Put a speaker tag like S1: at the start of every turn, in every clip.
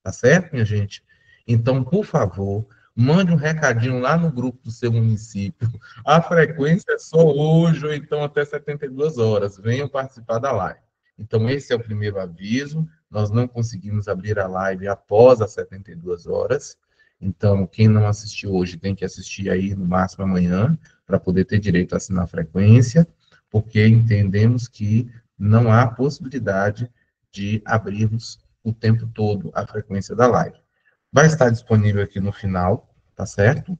S1: tá certo, minha gente? Então, por favor, mande um recadinho lá no grupo do seu município. A frequência é só hoje, ou então até 72 horas. Venham participar da live. Então, esse é o primeiro aviso. Nós não conseguimos abrir a live após as 72 horas. Então, quem não assistiu hoje tem que assistir aí no máximo amanhã, para poder ter direito a assinar a frequência, porque entendemos que não há possibilidade de abrirmos o tempo todo a frequência da live. Vai estar disponível aqui no final, tá certo?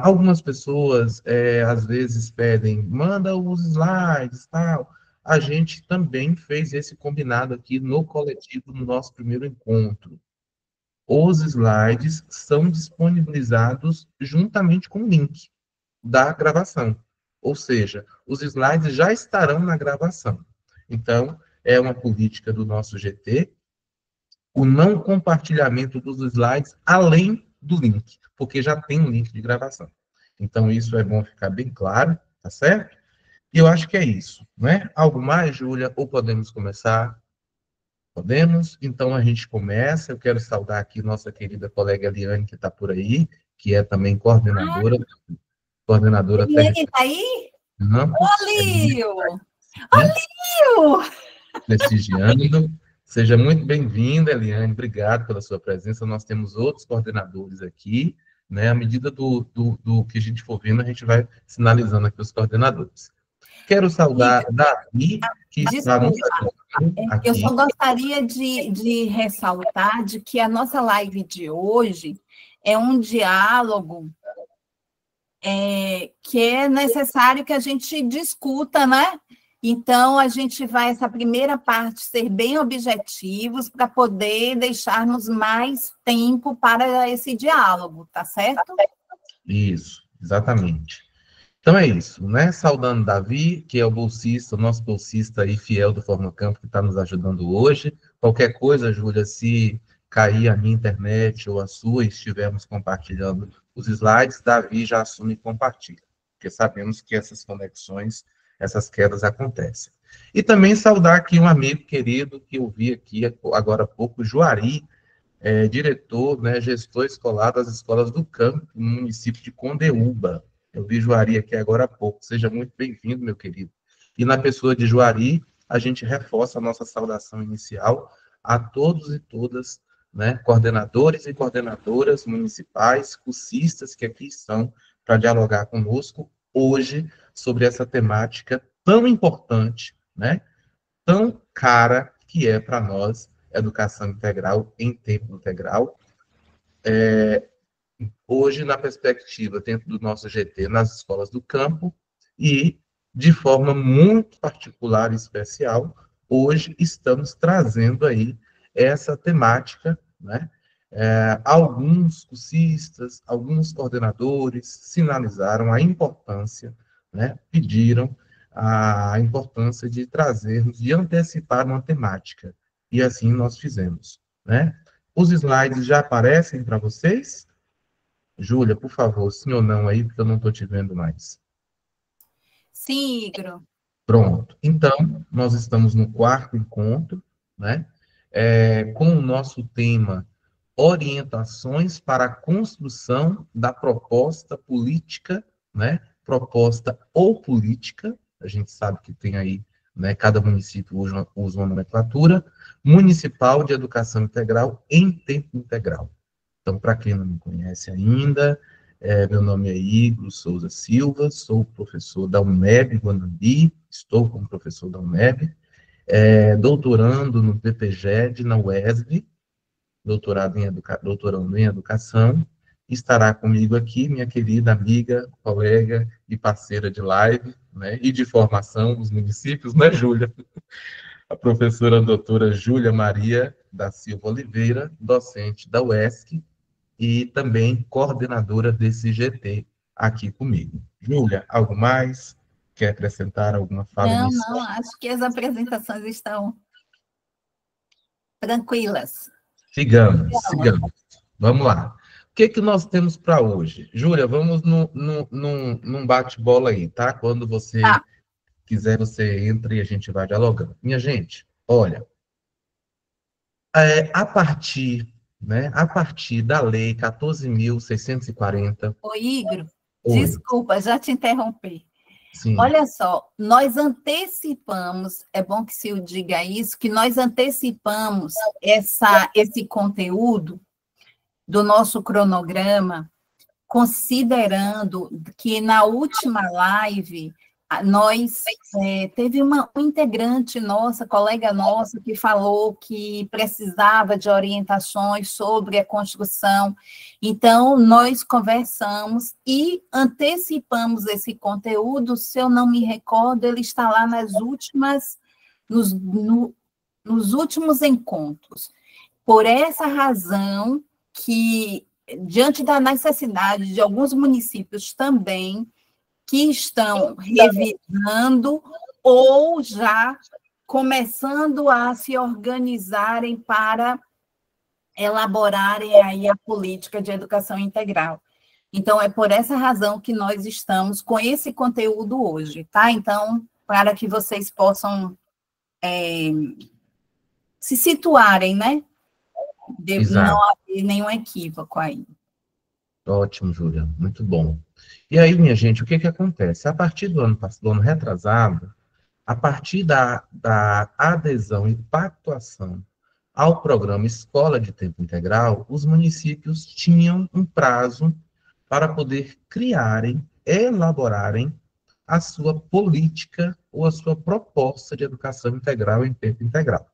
S1: Algumas pessoas, às vezes, pedem, manda os slides, tal. A gente também fez esse combinado aqui no coletivo, no nosso primeiro encontro. Os slides são disponibilizados juntamente com o link da gravação. Ou seja, os slides já estarão na gravação. Então, é uma política do nosso GT, o não compartilhamento dos slides além do link, porque já tem um link de gravação. Então, isso é bom ficar bem claro, tá certo? E eu acho que é isso, né? Algo mais, Júlia? Ou podemos começar? Podemos? Então, a gente começa. Eu quero saudar aqui nossa querida colega Eliane, que está por aí, que é também coordenadora
S2: Eliane está aí? Ô, Lio! Ô, Lio!
S1: Prestigiando. Seja muito bem-vinda, Eliane. Obrigado pela sua presença. Nós temos outros coordenadores aqui, né? À medida do que a gente for vendo, a gente vai sinalizando aqui os coordenadores. Quero saudar Davi, que está nos ajudando aqui.
S2: Eu só gostaria de ressaltar de que a nossa live de hoje é um diálogo que é necessário que a gente discuta, né? Então, a gente vai, essa primeira parte, ser bem objetivos para poder deixarmos mais tempo para esse diálogo, tá certo?
S1: Isso, exatamente. Então é isso, né? Saudando Davi, que é o bolsista, o nosso bolsista aí fiel do Formacampo, que está nos ajudando hoje. Qualquer coisa, Júlia, se cair a minha internet ou a sua e estivermos compartilhando os slides, Davi já assume e compartilha, porque sabemos que essas conexões, essas quedas acontecem. E também saudar aqui um amigo querido que eu vi aqui agora há pouco, Juari, diretor, né, gestor escolar das escolas do campo, no município de Condeúba. Eu vi Juari aqui agora há pouco. Seja muito bem-vindo, meu querido. E na pessoa de Juari, a gente reforça a nossa saudação inicial a todos e todas, né, coordenadores e coordenadoras municipais, cursistas que aqui estão para dialogar conosco hoje sobre essa temática tão importante, né, tão cara que é para nós educação integral em tempo integral. Hoje, na perspectiva, dentro do nosso GT, nas escolas do campo, e, de forma muito particular e especial, hoje estamos trazendo aí essa temática, né? Alguns cursistas, alguns coordenadores sinalizaram a importância, né? Pediram a importância de trazermos, de antecipar uma temática, e assim nós fizemos, né? Os slides já aparecem para vocês? Júlia, por favor, sim ou não aí, porque eu não estou te vendo mais.
S2: Sim, Igor.
S1: Pronto. Então, nós estamos no quarto encontro, né? Com o nosso tema Orientações para a Construção da Proposta Política, né? Proposta ou política, a gente sabe que tem aí, né? Cada município usa uma nomenclatura, municipal de educação integral em tempo integral. Então, para quem não me conhece ainda, meu nome é Igor Souza Silva, sou professor da UNEB Guanambi, estou como professor da UNEB, doutorando no PPGED, na UESB, doutorando em educação. Estará comigo aqui minha querida amiga, colega e parceira de live, né, e de formação dos municípios, né, Júlia? A professora doutora Júlia Maria da Silva Oliveira, docente da UESC, e também coordenadora desse GT aqui comigo. Júlia, algo mais? Quer acrescentar alguma fala inicial?
S2: Não, acho que as apresentações estão tranquilas.
S1: Sigamos. Vamos lá. O que nós temos para hoje? Júlia, vamos num bate-bola aí, tá? Quando você quiser, você entra e a gente vai dialogando. Minha gente, olha, a partir né, a partir da Lei 14.640.
S2: Ô, Igor,
S1: Oi,
S2: desculpa, já te interrompi.
S1: sim,
S2: Olha só, nós antecipamos, é bom que se diga isso, que nós antecipamos esse conteúdo do nosso cronograma, considerando que na última live nós teve um integrante nossa, colega nossa, que falou que precisava de orientações sobre a construção. Então, nós conversamos e antecipamos esse conteúdo. Se eu não me recordo, ele está lá nos últimos encontros. Por essa razão que, diante da necessidade de alguns municípios também, que estão revisando ou já começando a se organizarem para elaborarem aí a política de educação integral. Então, é por essa razão que nós estamos com esse conteúdo hoje, tá? Então, para que vocês possam se situarem, né? De não
S1: exato.
S2: haver nenhum equívoco aí.
S1: Ótimo, Júlia, muito bom. E aí, minha gente, o que que acontece? A partir do ano retrasado, a partir da adesão e pactuação ao programa Escola de Tempo Integral, os municípios tinham um prazo para poder criarem, elaborarem a sua política ou a sua proposta de educação integral em tempo integral.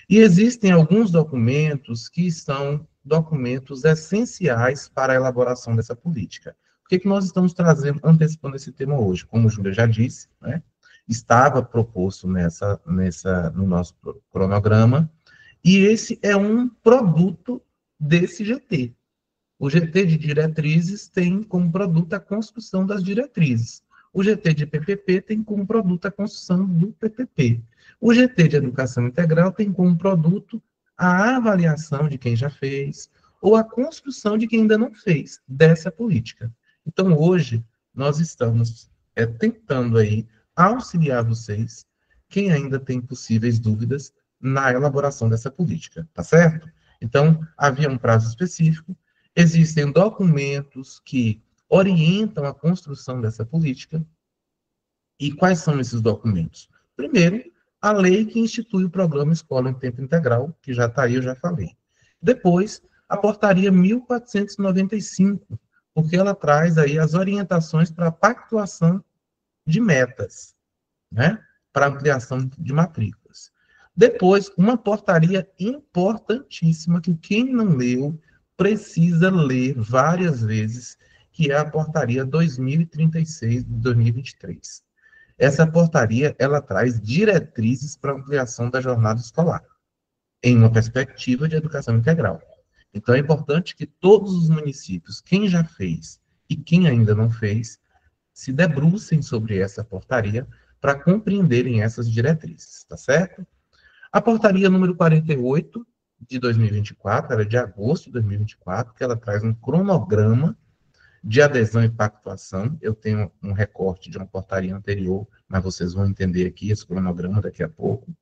S1: E existem alguns documentos que são documentos essenciais para a elaboração dessa política. O que nós estamos trazendo, antecipando esse tema hoje? Como a Júlia já disse, né, estava proposto no nosso cronograma, e esse é um produto desse GT. O GT de diretrizes tem como produto a construção das diretrizes. O GT de PPP tem como produto a construção do PPP. O GT de educação integral tem como produto a avaliação de quem já fez ou a construção de quem ainda não fez dessa política. Então, hoje, nós estamos tentando aí auxiliar vocês, quem ainda tem possíveis dúvidas na elaboração dessa política, tá certo? Então, havia um prazo específico, existem documentos que orientam a construção dessa política. E quais são esses documentos? Primeiro, a lei que institui o programa Escola em Tempo Integral, que já está aí, eu já falei. Depois, a portaria 1495, porque ela traz aí as orientações para a pactuação de metas, né? Para ampliação de matrículas. Depois, uma portaria importantíssima que quem não leu precisa ler várias vezes, que é a portaria 2036 de 2023. Essa portaria, ela traz diretrizes para ampliação da jornada escolar, em uma perspectiva de educação integral. Então, é importante que todos os municípios, quem já fez e quem ainda não fez, se debrucem sobre essa portaria para compreenderem essas diretrizes, tá certo? A portaria número 48 de 2024, ela é de agosto de 2024, que ela traz um cronograma de adesão e pactuação. Eu tenho um recorte de uma portaria anterior, mas vocês vão entender aqui esse cronograma daqui a pouco.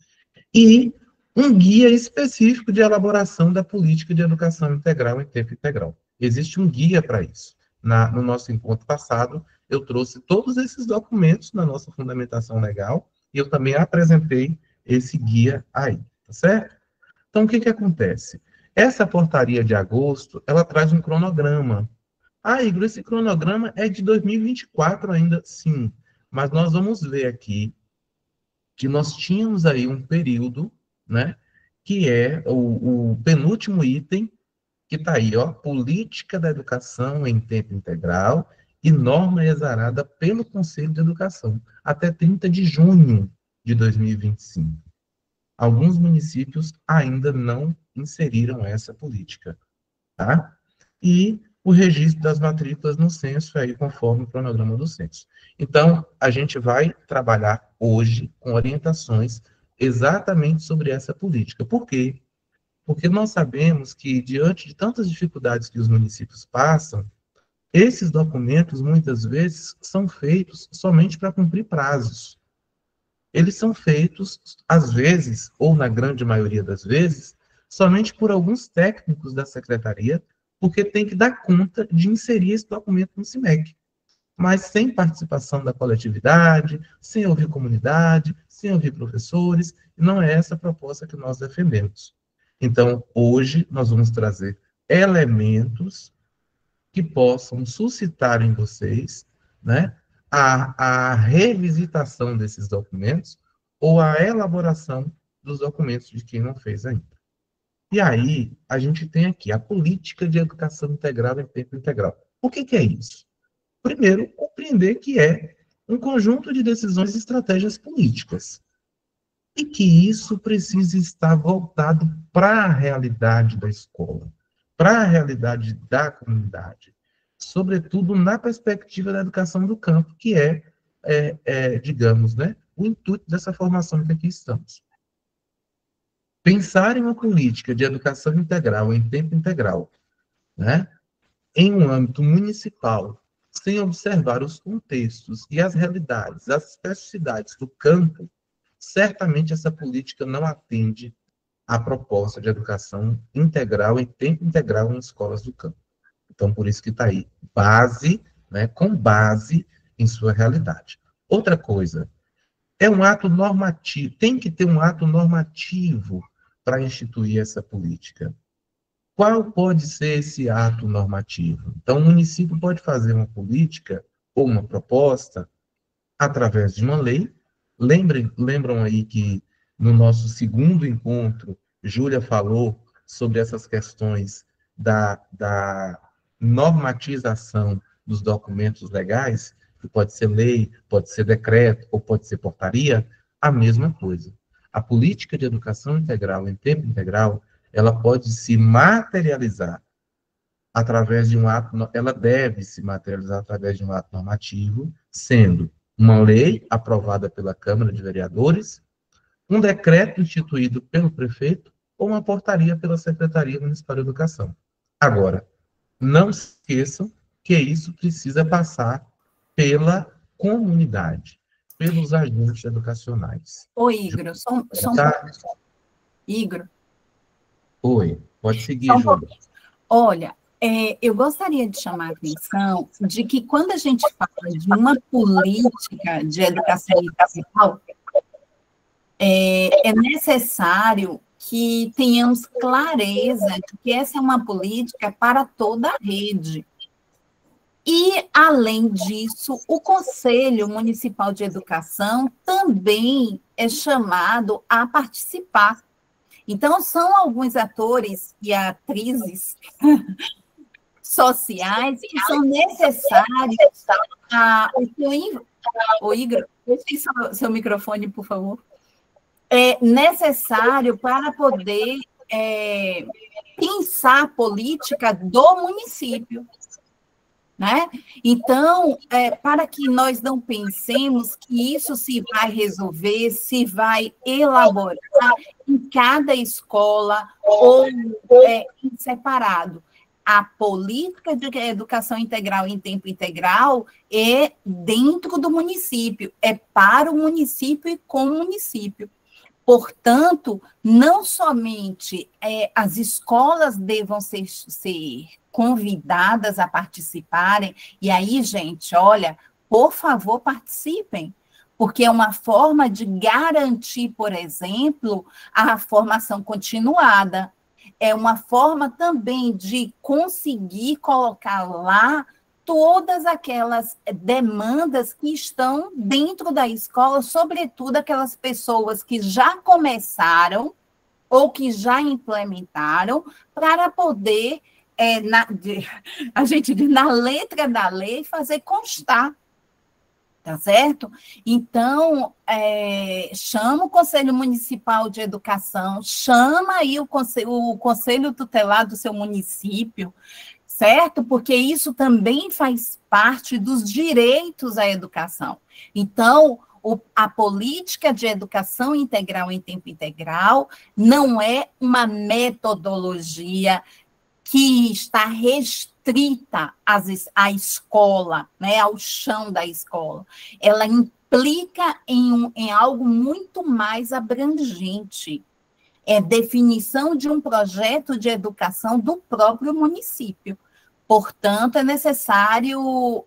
S1: E um guia específico de elaboração da política de educação integral em tempo integral. Existe um guia para isso. No nosso encontro passado, eu trouxe todos esses documentos na nossa fundamentação legal e eu também apresentei esse guia aí, tá certo? Então, o que que acontece? Essa portaria de agosto, ela traz um cronograma. Ah, Igor, esse cronograma é de 2024 ainda? Sim, mas nós vamos ver aqui que nós tínhamos aí um período, né, que é o penúltimo item, que está aí, ó, política da educação em tempo integral e norma exarada pelo Conselho de Educação, até 30 de junho de 2025. Alguns municípios ainda não inseriram essa política, tá? E o registro das matrículas no censo, aí, conforme o cronograma do censo. Então, a gente vai trabalhar hoje com orientações exatamente sobre essa política. Por quê? Porque nós sabemos que, diante de tantas dificuldades que os municípios passam, esses documentos, muitas vezes, são feitos somente para cumprir prazos. Eles são feitos, às vezes, ou na grande maioria das vezes, somente por alguns técnicos da secretaria, porque tem que dar conta de inserir esse documento no CIMEC, mas sem participação da coletividade, sem ouvir comunidade, sem ouvir professores, e não é essa a proposta que nós defendemos. Então, hoje, nós vamos trazer elementos que possam suscitar em vocês, né, a revisitação desses documentos ou a elaboração dos documentos de quem não fez ainda. E aí, a gente tem aqui a política de educação integral em tempo integral. O que é isso? Primeiro, compreender que é um conjunto de decisões e estratégias políticas. E que isso precisa estar voltado para a realidade da escola, para a realidade da comunidade, sobretudo na perspectiva da educação do campo, que digamos, né, o intuito dessa formação que aqui estamos. Pensar em uma política de educação integral, em tempo integral, né, em um âmbito municipal, sem observar os contextos e as realidades, as especificidades do campo, certamente essa política não atende à proposta de educação integral, em tempo integral, em escolas do campo. Então, por isso que está aí, base, né, com base em sua realidade. Outra coisa, é um ato normativo, tem que ter um ato normativo para instituir essa política. Qual pode ser esse ato normativo? Então, o município pode fazer uma política ou uma proposta através de uma lei. Lembram aí que no nosso segundo encontro, Júlia falou sobre essas questões da normatização dos documentos legais, que pode ser lei, pode ser decreto, ou pode ser portaria, a mesma coisa. A política de educação integral, em tempo integral, ela pode se materializar através de um ato, ela deve se materializar através de um ato normativo, sendo uma lei aprovada pela Câmara de Vereadores, um decreto instituído pelo prefeito ou uma portaria pela Secretaria Municipal de Educação. Agora, não se esqueçam que isso precisa passar pela comunidade, pelos agentes educacionais.
S2: Ô, Igor,
S1: Tá?
S2: Igor.
S1: Oi, pode seguir, Júlia.
S2: Olha, eu gostaria de chamar a atenção de que quando a gente fala de uma política de educação integral, é necessário que tenhamos clareza de que essa é uma política para toda a rede. E, além disso, o Conselho Municipal de Educação também é chamado a participar. Então, são alguns atores e atrizes sociais que são necessários. O Igor, deixe seu microfone, por favor. É necessário para poder pensar a política do município. Né? Então, para que nós não pensemos que isso se vai resolver, se vai elaborar em cada escola ou em separado. A política de educação integral em tempo integral é dentro do município, é para o município e com o município. Portanto, não somente as escolas devam ser convidadas a participarem, e aí, gente, olha, por favor, participem, porque é uma forma de garantir, por exemplo, a formação continuada, é uma forma também de conseguir colocar lá todas aquelas demandas que estão dentro da escola, sobretudo aquelas pessoas que já começaram ou que já implementaram, para poder, a gente diz, na letra da lei, fazer constar. Tá certo? Então, chama o Conselho Municipal de Educação, chama aí o Conselho Tutelar do seu município, certo? Porque isso também faz parte dos direitos à educação. Então, a política de educação integral em tempo integral não é uma metodologia que está restrita à escola, né, ao chão da escola. Ela implica em algo muito mais abrangente. é definição de um projeto de educação do próprio município. Portanto, é necessário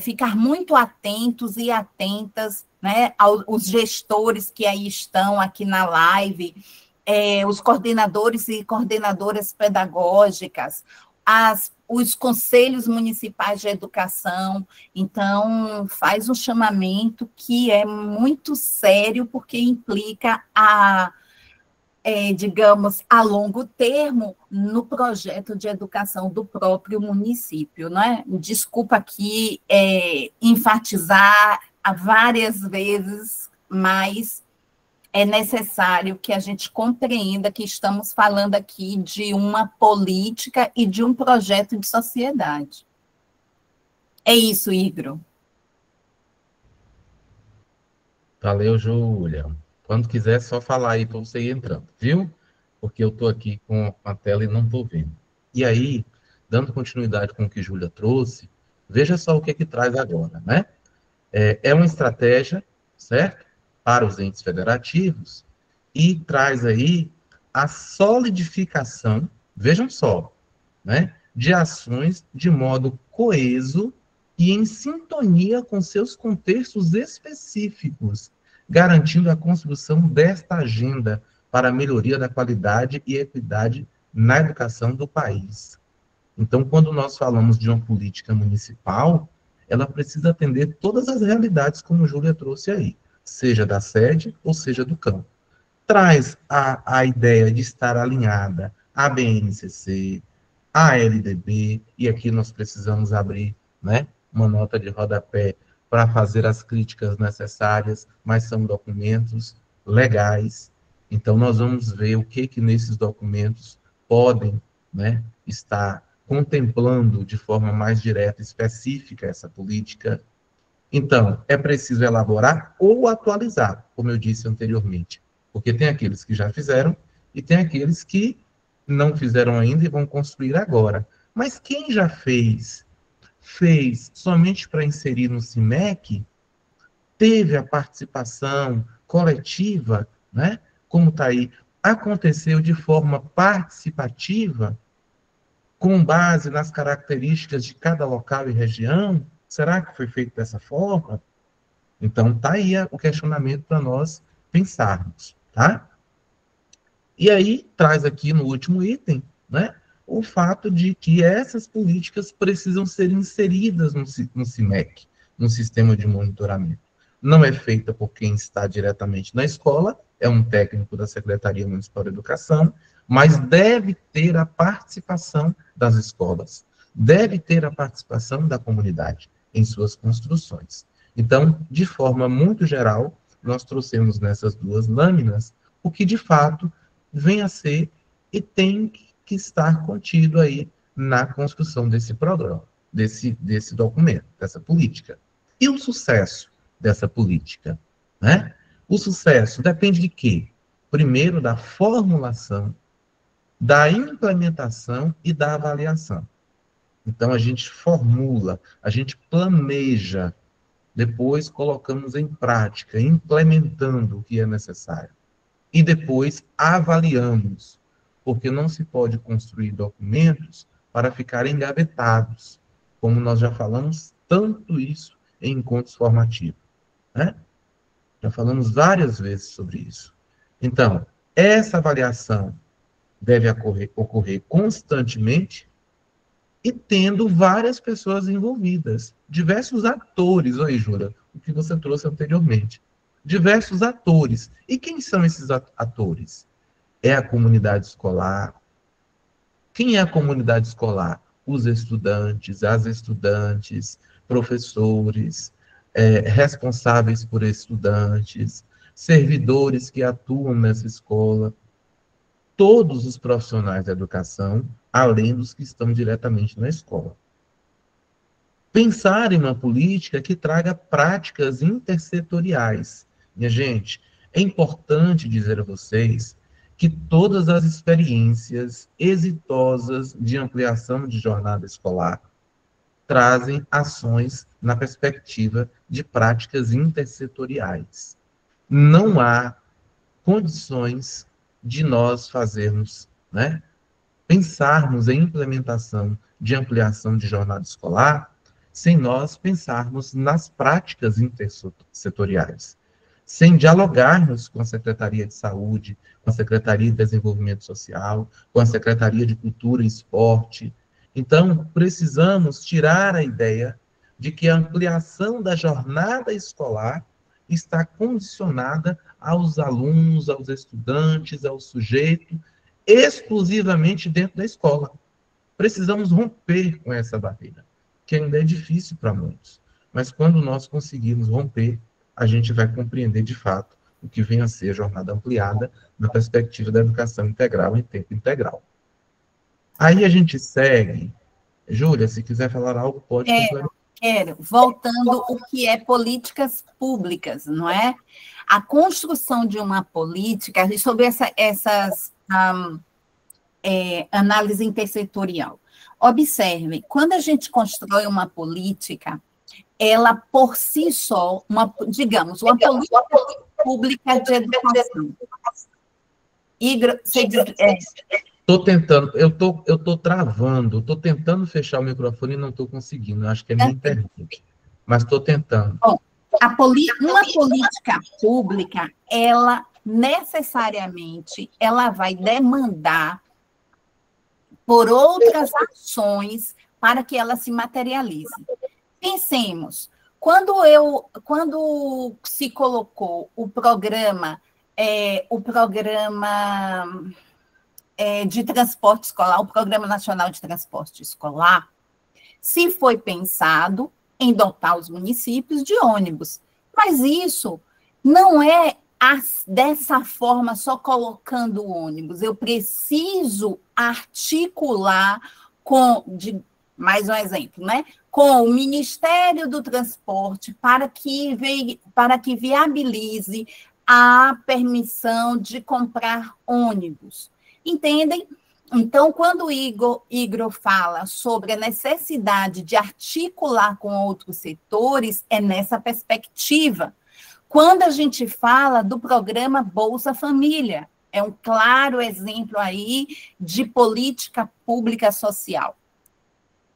S2: ficar muito atentos e atentas, né, aos gestores que aí estão aqui na live, os coordenadores e coordenadoras pedagógicas, os conselhos municipais de educação. Então, faz um chamamento que é muito sério, porque implica digamos, a longo termo, no projeto de educação do próprio município, né? Desculpa aqui enfatizar várias vezes, mas é necessário que a gente compreenda que estamos falando aqui de uma política e de um projeto de sociedade. É isso, Igor.
S1: Valeu, Júlia. Quando quiser, é só falar aí para você ir entrando, viu? Porque eu estou aqui com a tela e não estou vendo. E aí, dando continuidade com o que Júlia trouxe, veja só o que traz agora, né? É uma estratégia, certo? Para os entes federativos e traz aí a solidificação, vejam só, né? De ações de modo coeso e em sintonia com seus contextos específicos, garantindo a construção desta agenda para a melhoria da qualidade e equidade na educação do país. Então, quando nós falamos de uma política municipal, ela precisa atender todas as realidades, como a Júlia trouxe aí, seja da sede ou seja do campo. Traz a ideia de estar alinhada à BNCC, à LDB, e aqui nós precisamos abrir, né, uma nota de rodapé para fazer as críticas necessárias, mas são documentos legais. Então, nós vamos ver o que nesses documentos podem, né, estar contemplando de forma mais direta, específica, essa política. Então, é preciso elaborar ou atualizar, como eu disse anteriormente, porque tem aqueles que já fizeram e tem aqueles que não fizeram ainda e vão construir agora. Mas quem já fez somente para inserir no CIMEC, teve a participação coletiva, né? Como está aí, aconteceu de forma participativa, com base nas características de cada local e região? Será que foi feito dessa forma? Então, está aí o questionamento para nós pensarmos, tá? E aí, traz aqui no último item, né, o fato de que essas políticas precisam ser inseridas no CIMEC, no Sistema de Monitoramento. Não é feita por quem está diretamente na escola, é um técnico da Secretaria Municipal de Educação, mas deve ter a participação das escolas, deve ter a participação da comunidade em suas construções. Então, de forma muito geral, nós trouxemos nessas duas lâminas o que, de fato, vem a ser e tem que estar contido aí na construção desse programa, desse documento, dessa política. E o sucesso dessa política, né? O sucesso depende de quê? Primeiro, da formulação, da implementação e da avaliação. Então, a gente formula, a gente planeja, depois colocamos em prática, implementando o que é necessário. E depois avaliamos, porque não se pode construir documentos para ficarem engavetados, como nós já falamos tanto isso em encontros formativos, né? Já falamos várias vezes sobre isso. Então, essa avaliação deve ocorrer constantemente e tendo várias pessoas envolvidas, diversos atores, aí, Júlia, o que você trouxe anteriormente. Diversos atores. E quem são esses atores? É a comunidade escolar. Quem é a comunidade escolar? Os estudantes, as estudantes, professores, responsáveis por estudantes, servidores que atuam nessa escola, todos os profissionais da educação, além dos que estão diretamente na escola. Pensar em uma política que traga práticas intersetoriais. Minha gente, é importante dizer a vocês que todas as experiências exitosas de ampliação de jornada escolar trazem ações na perspectiva de práticas intersetoriais. Não há condições de nós fazermos, né, pensarmos em implementação de ampliação de jornada escolar sem nós pensarmos nas práticas intersetoriais, sem dialogarmos com a Secretaria de Saúde, com a Secretaria de Desenvolvimento Social, com a Secretaria de Cultura e Esporte. Então, precisamos tirar a ideia de que a ampliação da jornada escolar está condicionada aos alunos, aos estudantes, ao sujeito, exclusivamente dentro da escola. Precisamos romper com essa barreira, que ainda é difícil para muitos. Mas quando nós conseguirmos romper, a gente vai compreender de fato o que vem a ser a jornada ampliada na perspectiva da educação integral em tempo integral. Aí a gente segue. Júlia, se quiser falar algo, pode complementar.
S2: Quero. Voltando o que é políticas públicas, não é? A construção de uma política, sobre essas análise intersetorial. Observe, quando a gente constrói uma política, ela por si só, digamos, uma política pública de educação.
S1: Estou tentando, eu tô travando, estou tentando fechar o microfone e não estou conseguindo, acho que é minha internet, mas estou tentando.
S2: Bom, uma política pública, ela necessariamente, ela vai demandar por outras ações para que ela se materialize. Pensemos, quando se colocou o programa de transporte escolar, o Programa Nacional de Transporte Escolar, se foi pensado em dotar os municípios de ônibus. Mas isso não é dessa forma, só colocando o ônibus. Eu preciso articular mais um exemplo, né? Com o Ministério do Transporte para que viabilize a permissão de comprar ônibus. Entendem? Então, quando o Igor fala sobre a necessidade de articular com outros setores, é nessa perspectiva. Quando a gente fala do programa Bolsa Família, é um claro exemplo aí de política pública social,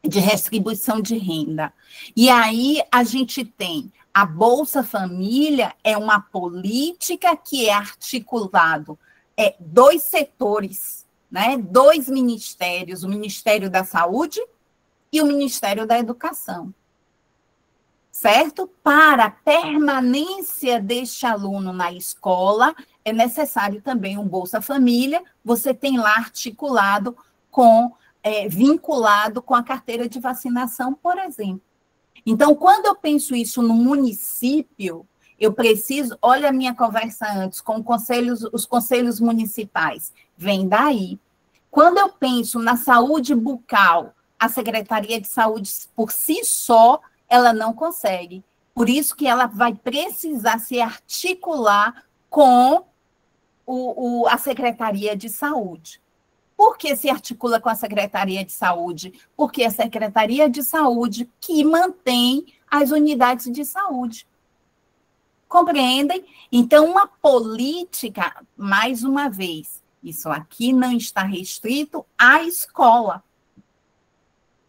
S2: de distribuição de renda. E aí a gente tem a Bolsa Família, é uma política que é articulado dois setores, né? Dois ministérios, o Ministério da Saúde e o Ministério da Educação. Certo? Para a permanência deste aluno na escola, é necessário também um Bolsa Família, você tem lá articulado vinculado com a carteira de vacinação, por exemplo. Então, quando eu penso isso no município, eu preciso, olha a minha conversa antes com os conselhos municipais, vem daí. Quando eu penso na saúde bucal, a Secretaria de Saúde, por si só, ela não consegue. Por isso que ela vai precisar se articular com a Secretaria de Saúde. Por que se articula com a Secretaria de Saúde? Porque é a Secretaria de Saúde que mantém as unidades de saúde. Compreendem? Então, uma política, mais uma vez, isso aqui não está restrito à escola.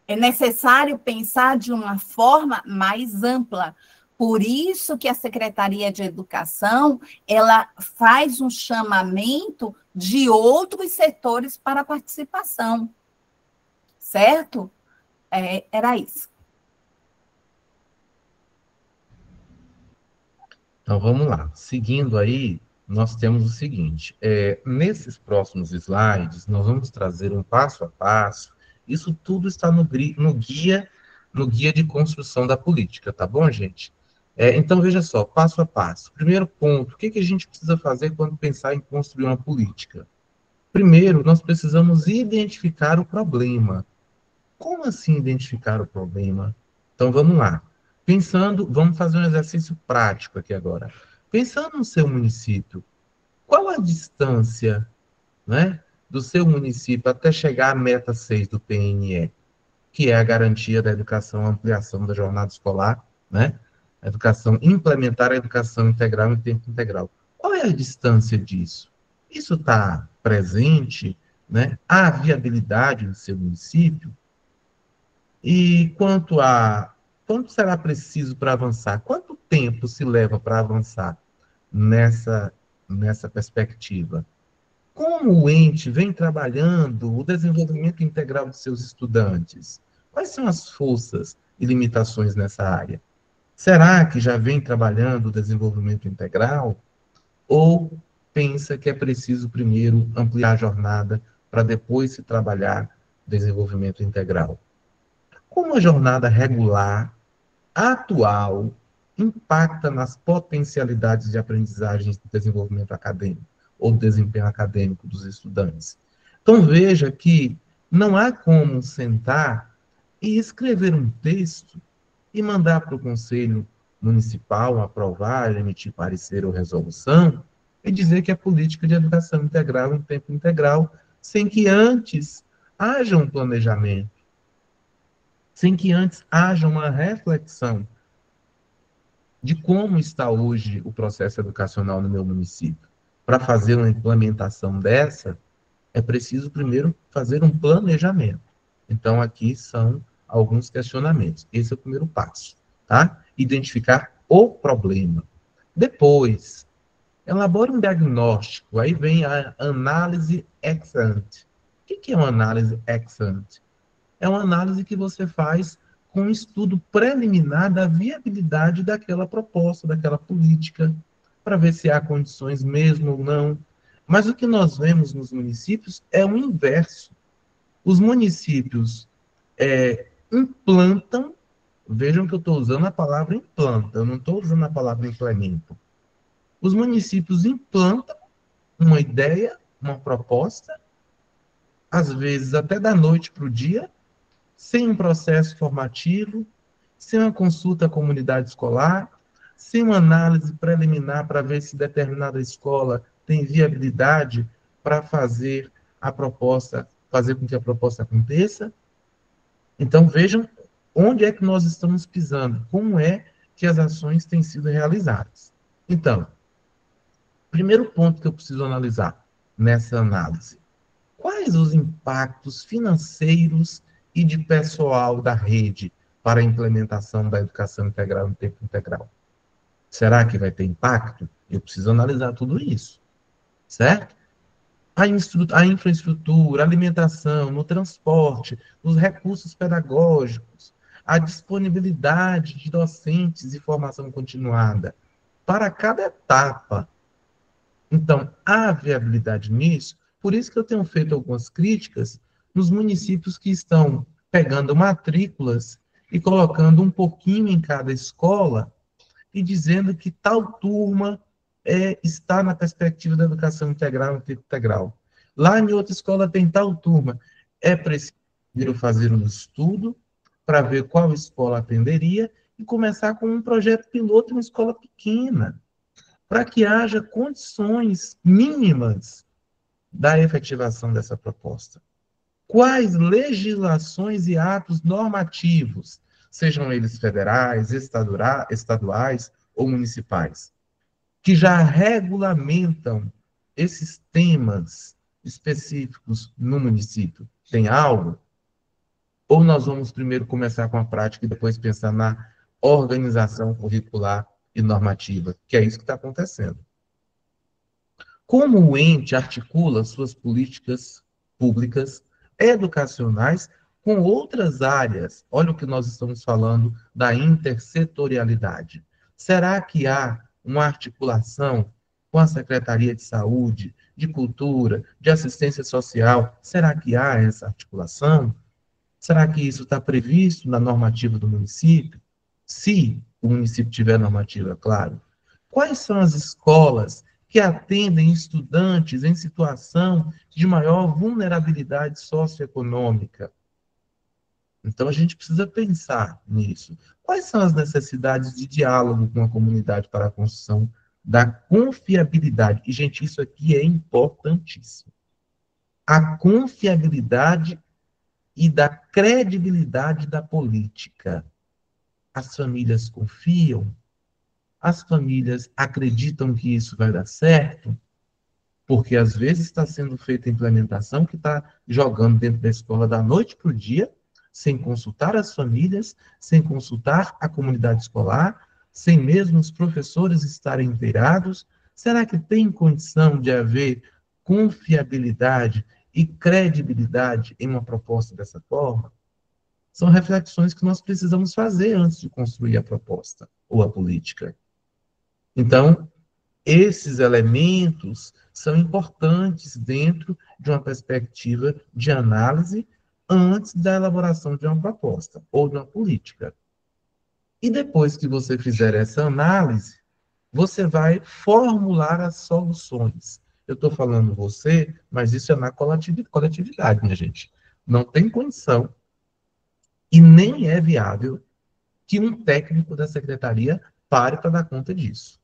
S2: É necessário pensar de uma forma mais ampla. Por isso que a Secretaria de Educação, ela faz um chamamento de outros setores para a participação. Certo? Era isso.
S1: Então, vamos lá. Seguindo aí, nós temos o seguinte. Nesses próximos slides, nós vamos trazer um passo a passo. Isso tudo está no guia de construção da política, tá bom, gente? Então, veja só, passo a passo. Primeiro ponto, o que a gente precisa fazer quando pensar em construir uma política? Primeiro, nós precisamos identificar o problema. Como assim identificar o problema? Então, vamos lá. Vamos fazer um exercício prático aqui agora. Pensando no seu município, qual a distância, né, do seu município até chegar à meta 6 do PNE, que é a garantia da educação, a ampliação da jornada escolar, né? Implementar a educação integral em tempo integral. Qual é a distância disso? Isso está presente, né? A viabilidade do seu município. E quanto será preciso para avançar? Quanto tempo se leva para avançar nessa, nessa perspectiva? Como o ente vem trabalhando o desenvolvimento integral de seus estudantes? Quais são as forças e limitações nessa área? Será que já vem trabalhando o desenvolvimento integral? Ou pensa que é preciso primeiro ampliar a jornada para depois se trabalhar desenvolvimento integral? Como a jornada regular, atual, impacta nas potencialidades de aprendizagem e desenvolvimento acadêmico ou desempenho acadêmico dos estudantes? Então, veja que não há como sentar e escrever um texto e mandar para o Conselho Municipal aprovar, emitir parecer ou resolução, e dizer que é política de educação integral em tempo integral, sem que antes haja um planejamento, sem que antes haja uma reflexão de como está hoje o processo educacional no meu município. Para fazer uma implementação dessa, é preciso primeiro fazer um planejamento. Então, aqui são alguns questionamentos. Esse é o primeiro passo, tá? Identificar o problema. Depois, elabore um diagnóstico. Aí vem a análise ex ante. O que é uma análise ex ante? É uma análise que você faz com um estudo preliminar da viabilidade daquela proposta, daquela política, para ver se há condições mesmo ou não. Mas o que nós vemos nos municípios é o inverso. Os municípios implantam, vejam que eu estou usando a palavra implanta, eu não estou usando a palavra implemento. Os municípios implantam uma ideia, uma proposta, às vezes até da noite para o dia, sem um processo formativo, sem uma consulta à comunidade escolar, sem uma análise preliminar para ver se determinada escola tem viabilidade para fazer a proposta, fazer com que a proposta aconteça. Então, vejam onde é que nós estamos pisando, como é que as ações têm sido realizadas. Então, primeiro ponto que eu preciso analisar nessa análise: quais os impactos financeiros e de pessoal da rede para a implementação da educação integral em tempo integral? Será que vai ter impacto? Eu preciso analisar tudo isso, certo? A infraestrutura, a alimentação, no transporte, os recursos pedagógicos, a disponibilidade de docentes e formação continuada para cada etapa. Então, há viabilidade nisso. Por isso que eu tenho feito algumas críticas nos municípios que estão pegando matrículas e colocando um pouquinho em cada escola e dizendo que tal turma está na perspectiva da educação integral e tempo integral. Lá em outra escola tem tal turma. É preciso fazer um estudo para ver qual escola atenderia e começar com um projeto piloto em uma escola pequena, para que haja condições mínimas da efetivação dessa proposta. Quais legislações e atos normativos, sejam eles federais, estaduais ou municipais, que já regulamentam esses temas específicos no município? Tem algo? Ou nós vamos primeiro começar com a prática e depois pensar na organização curricular e normativa, que é isso que está acontecendo. Como o ente articula suas políticas públicas educacionais com outras áreas? Olha o que nós estamos falando da intersetorialidade. Será que há uma articulação com a Secretaria de Saúde, de Cultura, de Assistência Social? Será que há essa articulação? Será que isso está previsto na normativa do município? Se o município tiver normativa, é claro. Quais são as escolas que atendem estudantes em situação de maior vulnerabilidade socioeconômica? Então, a gente precisa pensar nisso. Quais são as necessidades de diálogo com a comunidade para a construção da confiabilidade? E, gente, isso aqui é importantíssimo. A confiabilidade e da credibilidade da política. As famílias confiam? As famílias acreditam que isso vai dar certo? Porque às vezes está sendo feita a implementação que está jogando dentro da escola da noite para o dia, sem consultar as famílias, sem consultar a comunidade escolar, sem mesmo os professores estarem inteirados. Será que tem condição de haver confiabilidade e credibilidade em uma proposta dessa forma? São reflexões que nós precisamos fazer antes de construir a proposta ou a política. Então, esses elementos são importantes dentro de uma perspectiva de análise antes da elaboração de uma proposta ou de uma política. E depois que você fizer essa análise, você vai formular as soluções. Eu estou falando você, mas isso é na coletividade, minha gente. Não tem condição e nem é viável que um técnico da secretaria pare para dar conta disso.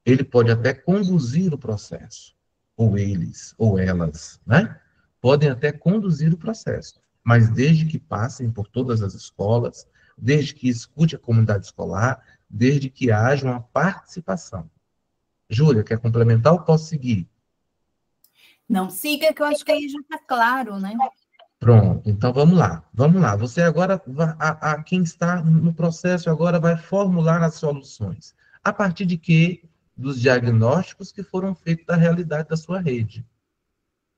S1: Ele pode até conduzir o processo, ou eles, ou elas, né? Podem até conduzir o processo, mas desde que passem por todas as escolas, desde que escute a comunidade escolar, desde que haja uma participação. Júlia, quer complementar ou posso seguir?
S2: Não, siga, que eu acho que aí já está claro, né?
S1: Pronto, então vamos lá. Vamos lá. Você agora, quem está no processo agora vai formular as soluções. A partir de quê? Dos diagnósticos que foram feitos da realidade da sua rede.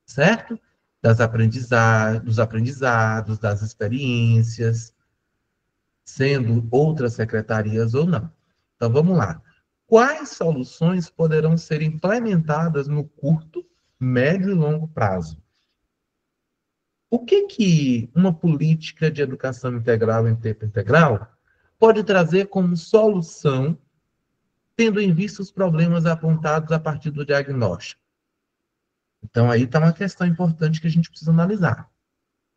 S1: Certo? Dos aprendizados, das experiências, sendo outras secretarias ou não. Então vamos lá. Quais soluções poderão ser implementadas no curto, médio e longo prazo? O que uma política de educação integral em tempo integral pode trazer como solução, tendo em vista os problemas apontados a partir do diagnóstico? Então, aí está uma questão importante que a gente precisa analisar.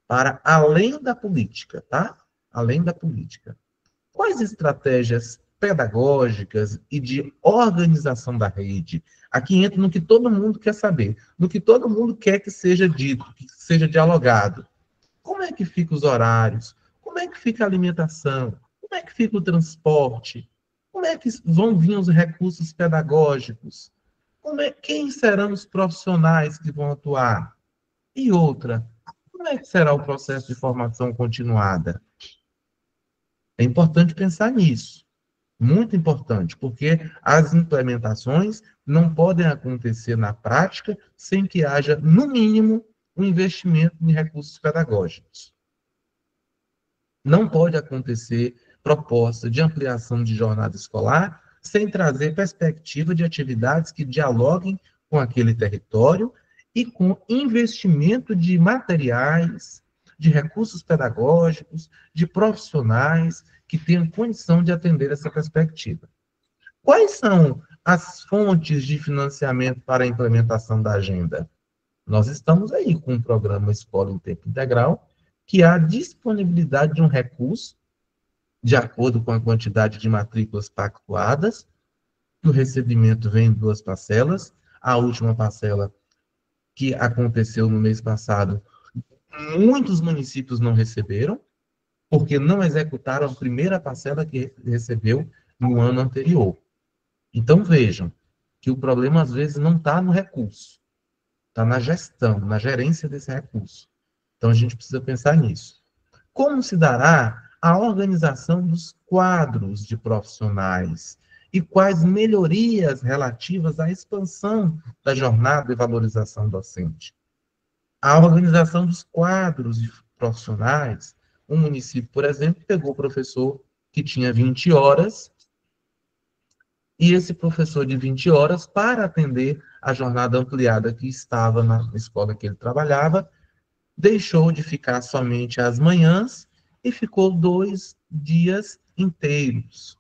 S1: Para além da política, tá? Além da política. Quais estratégias pedagógicas e de organização da rede? Aqui entra no que todo mundo quer saber, no que todo mundo quer que seja dito, que seja dialogado. Como é que ficam os horários? Como é que fica a alimentação? Como é que fica o transporte? Como é que vão vir os recursos pedagógicos? Quem serão os profissionais que vão atuar? E outra, como é que será o processo de formação continuada? É importante pensar nisso. Muito importante, porque as implementações não podem acontecer na prática sem que haja, no mínimo, um investimento em recursos pedagógicos. Não pode acontecer proposta de ampliação de jornada escolar sem trazer perspectiva de atividades que dialoguem com aquele território e com investimento de materiais, de recursos pedagógicos, de profissionais que tenham condição de atender essa perspectiva. Quais são as fontes de financiamento para a implementação da agenda? Nós estamos aí com o programa Escola em Tempo Integral, que há disponibilidade de um recurso, de acordo com a quantidade de matrículas pactuadas, que o recebimento vem em 2 parcelas. A última parcela, que aconteceu no mês passado, muitos municípios não receberam, porque não executaram a primeira parcela que recebeu no ano anterior. Então, vejam que o problema, às vezes, não está no recurso, está na gestão, na gerência desse recurso. Então, a gente precisa pensar nisso. Como se dará a organização dos quadros de profissionais e quais melhorias relativas à expansão da jornada e valorização docente? A organização dos quadros de profissionais. Um município, por exemplo, pegou o professor que tinha 20 horas e esse professor de 20 horas, para atender a jornada ampliada que estava na escola que ele trabalhava, deixou de ficar somente às manhãs e ficou 2 dias inteiros.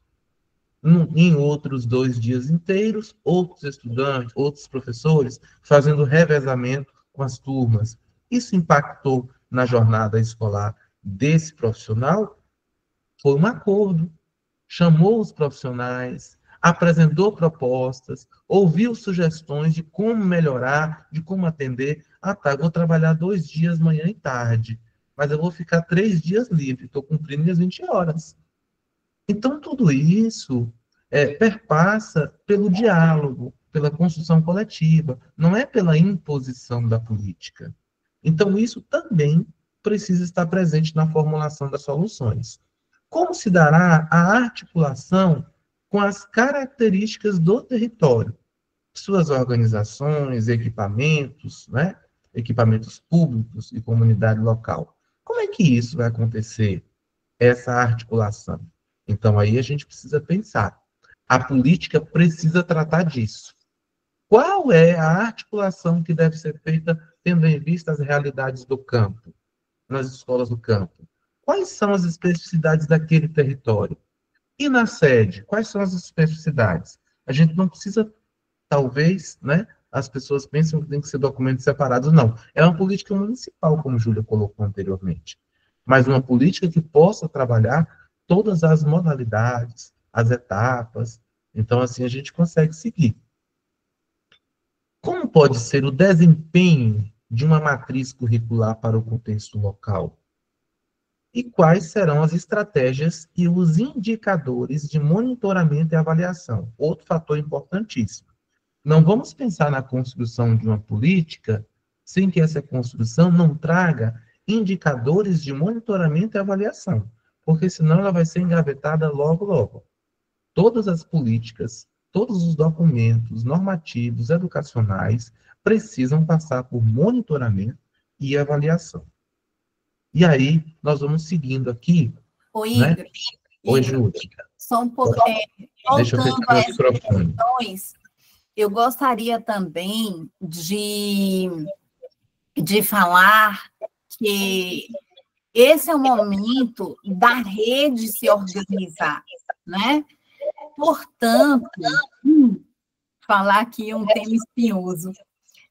S1: Em outros 2 dias inteiros, outros estudantes, outros professores, fazendo revezamento com as turmas. Isso impactou na jornada escolar desse profissional? Foi um acordo. Chamou os profissionais, apresentou propostas, ouviu sugestões de como melhorar, de como atender. Ah, tá, eu vou trabalhar 2 dias, manhã e tarde, mas eu vou ficar 3 dias livre, estou cumprindo minhas 20 horas. Então, tudo isso perpassa pelo diálogo, pela construção coletiva, não é pela imposição da política. Então, isso também precisa estar presente na formulação das soluções. Como se dará a articulação com as características do território, suas organizações, equipamentos, né? Equipamentos públicos e comunidade local? Como é que isso vai acontecer, essa articulação? Então, aí a gente precisa pensar. A política precisa tratar disso. Qual é a articulação que deve ser feita tendo em vista as realidades do campo, nas escolas do campo? Quais são as especificidades daquele território? E na sede, quais são as especificidades? A gente não precisa, talvez, né? As pessoas pensam que tem que ser documentos separados. Não. É uma política municipal, como Júlia colocou anteriormente. Mas uma política que possa trabalhar todas as modalidades, as etapas. Então, assim, a gente consegue seguir. Como pode ser o desempenho de uma matriz curricular para o contexto local? E quais serão as estratégias e os indicadores de monitoramento e avaliação? Outro fator importantíssimo. Não vamos pensar na construção de uma política sem que essa construção não traga indicadores de monitoramento e avaliação, porque senão ela vai ser engavetada logo, logo. Todas as políticas, todos os documentos normativos, educacionais, precisam passar por monitoramento e avaliação. E aí, nós vamos seguindo aqui,
S2: Oi,
S1: né?
S2: Igor.
S1: Oi, Júlia.
S2: Só um pouco,
S1: Deixa eu
S2: voltando
S1: fechar
S2: a
S1: o
S2: essas
S1: microfone.
S2: questões, eu gostaria também de falar que esse é o momento da rede se organizar, né? Portanto, falar aqui é um tema espinhoso,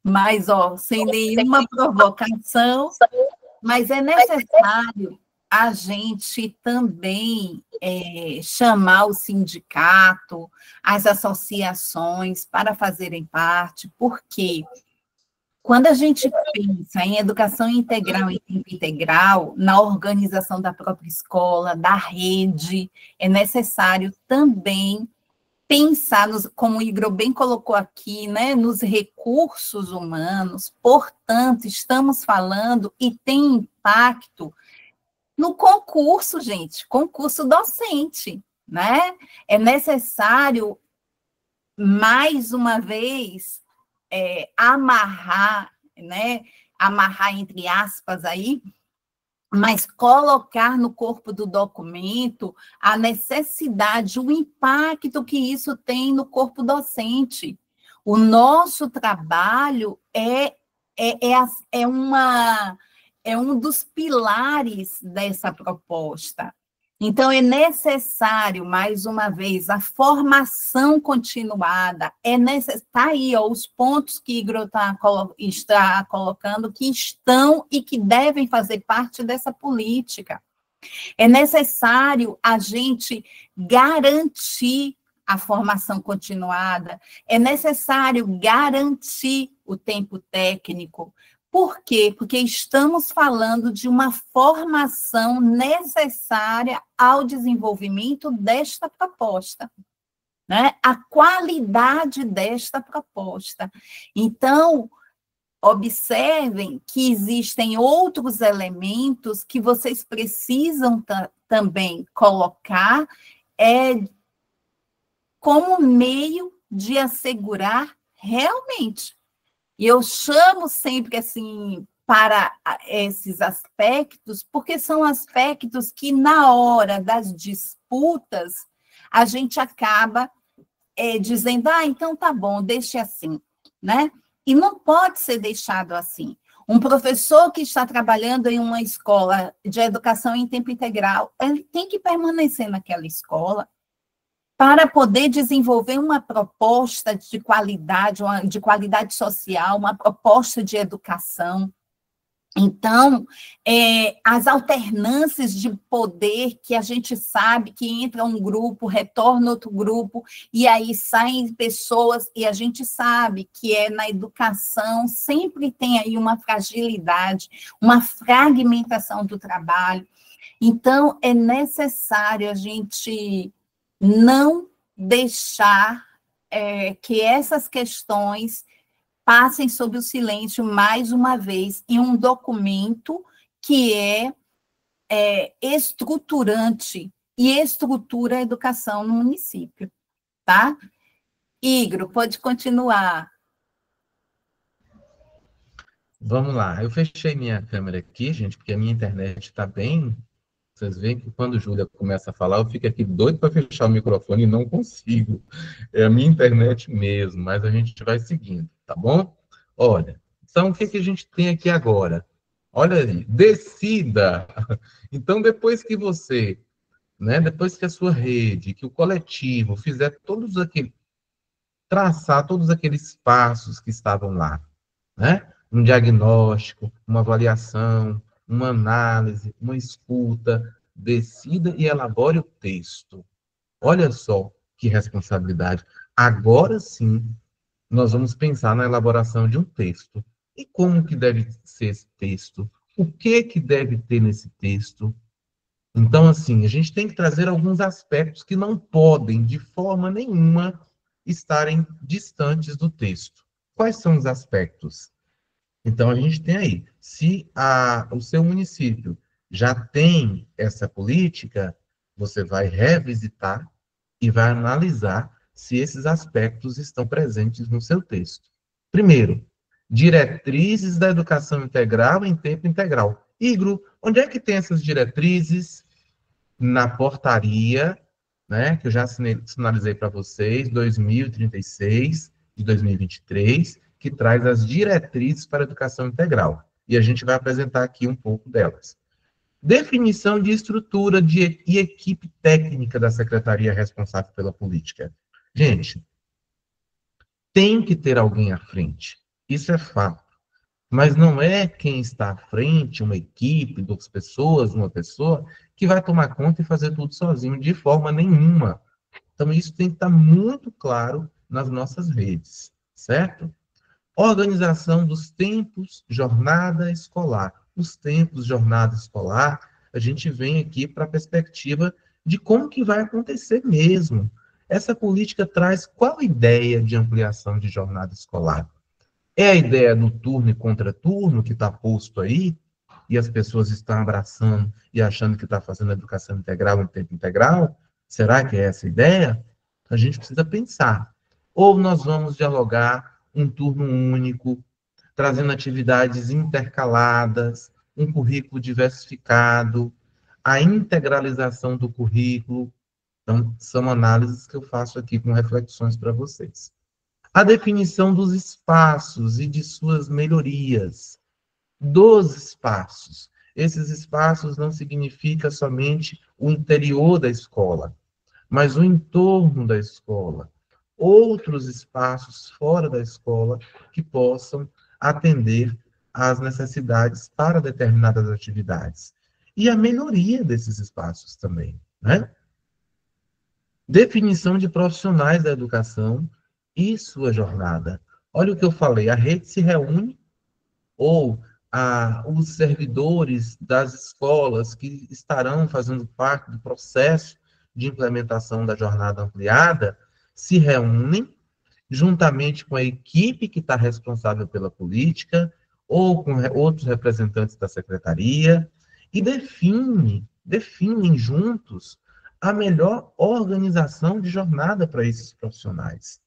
S2: mas, ó, sem nenhuma provocação, mas é necessário a gente também chamar o sindicato, as associações para fazerem parte, porque quando a gente pensa em educação integral e tempo integral, na organização da própria escola, da rede, é necessário também pensar, como o Igor bem colocou aqui, né, nos recursos humanos. Portanto, estamos falando e tem impacto no concurso, gente, concurso docente, né? É necessário, mais uma vez, amarrar, né? Amarrar entre aspas aí, mas colocar no corpo do documento a necessidade, o impacto que isso tem no corpo docente. O nosso trabalho é um dos pilares dessa proposta. Então, é necessário, mais uma vez, a formação continuada. Está aí, ó, os pontos que Igor está colocando, que estão e que devem fazer parte dessa política. É necessário a gente garantir a formação continuada, é necessário garantir o tempo técnico. Por quê? Porque estamos falando de uma formação necessária ao desenvolvimento desta proposta, né? A qualidade desta proposta. Então, observem que existem outros elementos que vocês precisam também colocar como meio de assegurar realmente. E eu chamo sempre assim para esses aspectos, porque são aspectos que, na hora das disputas, a gente acaba dizendo, então tá bom, deixe assim, né? E não pode ser deixado assim. Um professor que está trabalhando em uma escola de educação em tempo integral, ele tem que permanecer naquela escola para poder desenvolver uma proposta de qualidade social, uma proposta de educação. Então, as alternâncias de poder, que a gente sabe que entra um grupo, retorna outro grupo, e aí saem pessoas, e a gente sabe que na educação sempre tem aí uma fragilidade, uma fragmentação do trabalho. Então, é necessário a gente não deixar que essas questões passem sob o silêncio mais uma vez em um documento que é estruturante e estrutura a educação no município, tá? Igor, pode continuar.
S1: Vamos lá, eu fechei minha câmera aqui, gente, porque a minha internet está bem. Vocês veem que quando a Júlia começa a falar, eu fico aqui doido para fechar o microfone e não consigo. É a minha internet mesmo, mas a gente vai seguindo, tá bom? Olha, então o que a gente tem aqui agora? Olha aí, decida. Então, depois que você, né, depois que a sua rede, que o coletivo fizer traçar todos aqueles passos que estavam lá, né? Um diagnóstico, uma avaliação, uma análise, uma escuta, decida e elabore o texto. Olha só que responsabilidade. Agora sim, nós vamos pensar na elaboração de um texto. E como que deve ser esse texto? O que deve ter nesse texto? Então, assim, a gente tem que trazer alguns aspectos que não podem, de forma nenhuma, estarem distantes do texto. Quais são os aspectos? Então, a gente tem aí, se o seu município já tem essa política, você vai revisitar e vai analisar se esses aspectos estão presentes no seu texto. Primeiro, diretrizes da educação integral em tempo integral. Igor, onde é que tem essas diretrizes? Na portaria, né, que eu já sinalizei para vocês, 2036 de 2023, que traz as diretrizes para a educação integral. E a gente vai apresentar aqui um pouco delas. Definição de estrutura e equipe técnica da secretaria responsável pela política. Gente, tem que ter alguém à frente. Isso é fato. Mas não é quem está à frente, uma equipe, 2 pessoas, uma pessoa, que vai tomar conta e fazer tudo sozinho, de forma nenhuma. Então, isso tem que estar muito claro nas nossas redes, certo? Organização dos tempos, jornada escolar. Os tempos, jornada escolar, a gente vem aqui para a perspectiva de como que vai acontecer mesmo. Essa política traz qual ideia de ampliação de jornada escolar? É a ideia do turno e contraturno que está posto aí, e as pessoas estão abraçando e achando que está fazendo educação integral em tempo integral? Será que é essa a ideia? A gente precisa pensar. Ou nós vamos dialogar um turno único, trazendo atividades intercaladas, um currículo diversificado, a integralização do currículo. Então, são análises que eu faço aqui com reflexões para vocês. A definição dos espaços e de suas melhorias. Dos espaços. Esses espaços não significa somente o interior da escola, mas o entorno da escola. Outros espaços fora da escola que possam atender às necessidades para determinadas atividades. E a melhoria desses espaços também, né? Definição de profissionais da educação e sua jornada. Olha o que eu falei, a rede se reúne, ou os servidores das escolas que estarão fazendo parte do processo de implementação da jornada ampliada se reúnem juntamente com a equipe que está responsável pela política ou com outros representantes da secretaria e definem juntos a melhor organização de jornada para esses profissionais.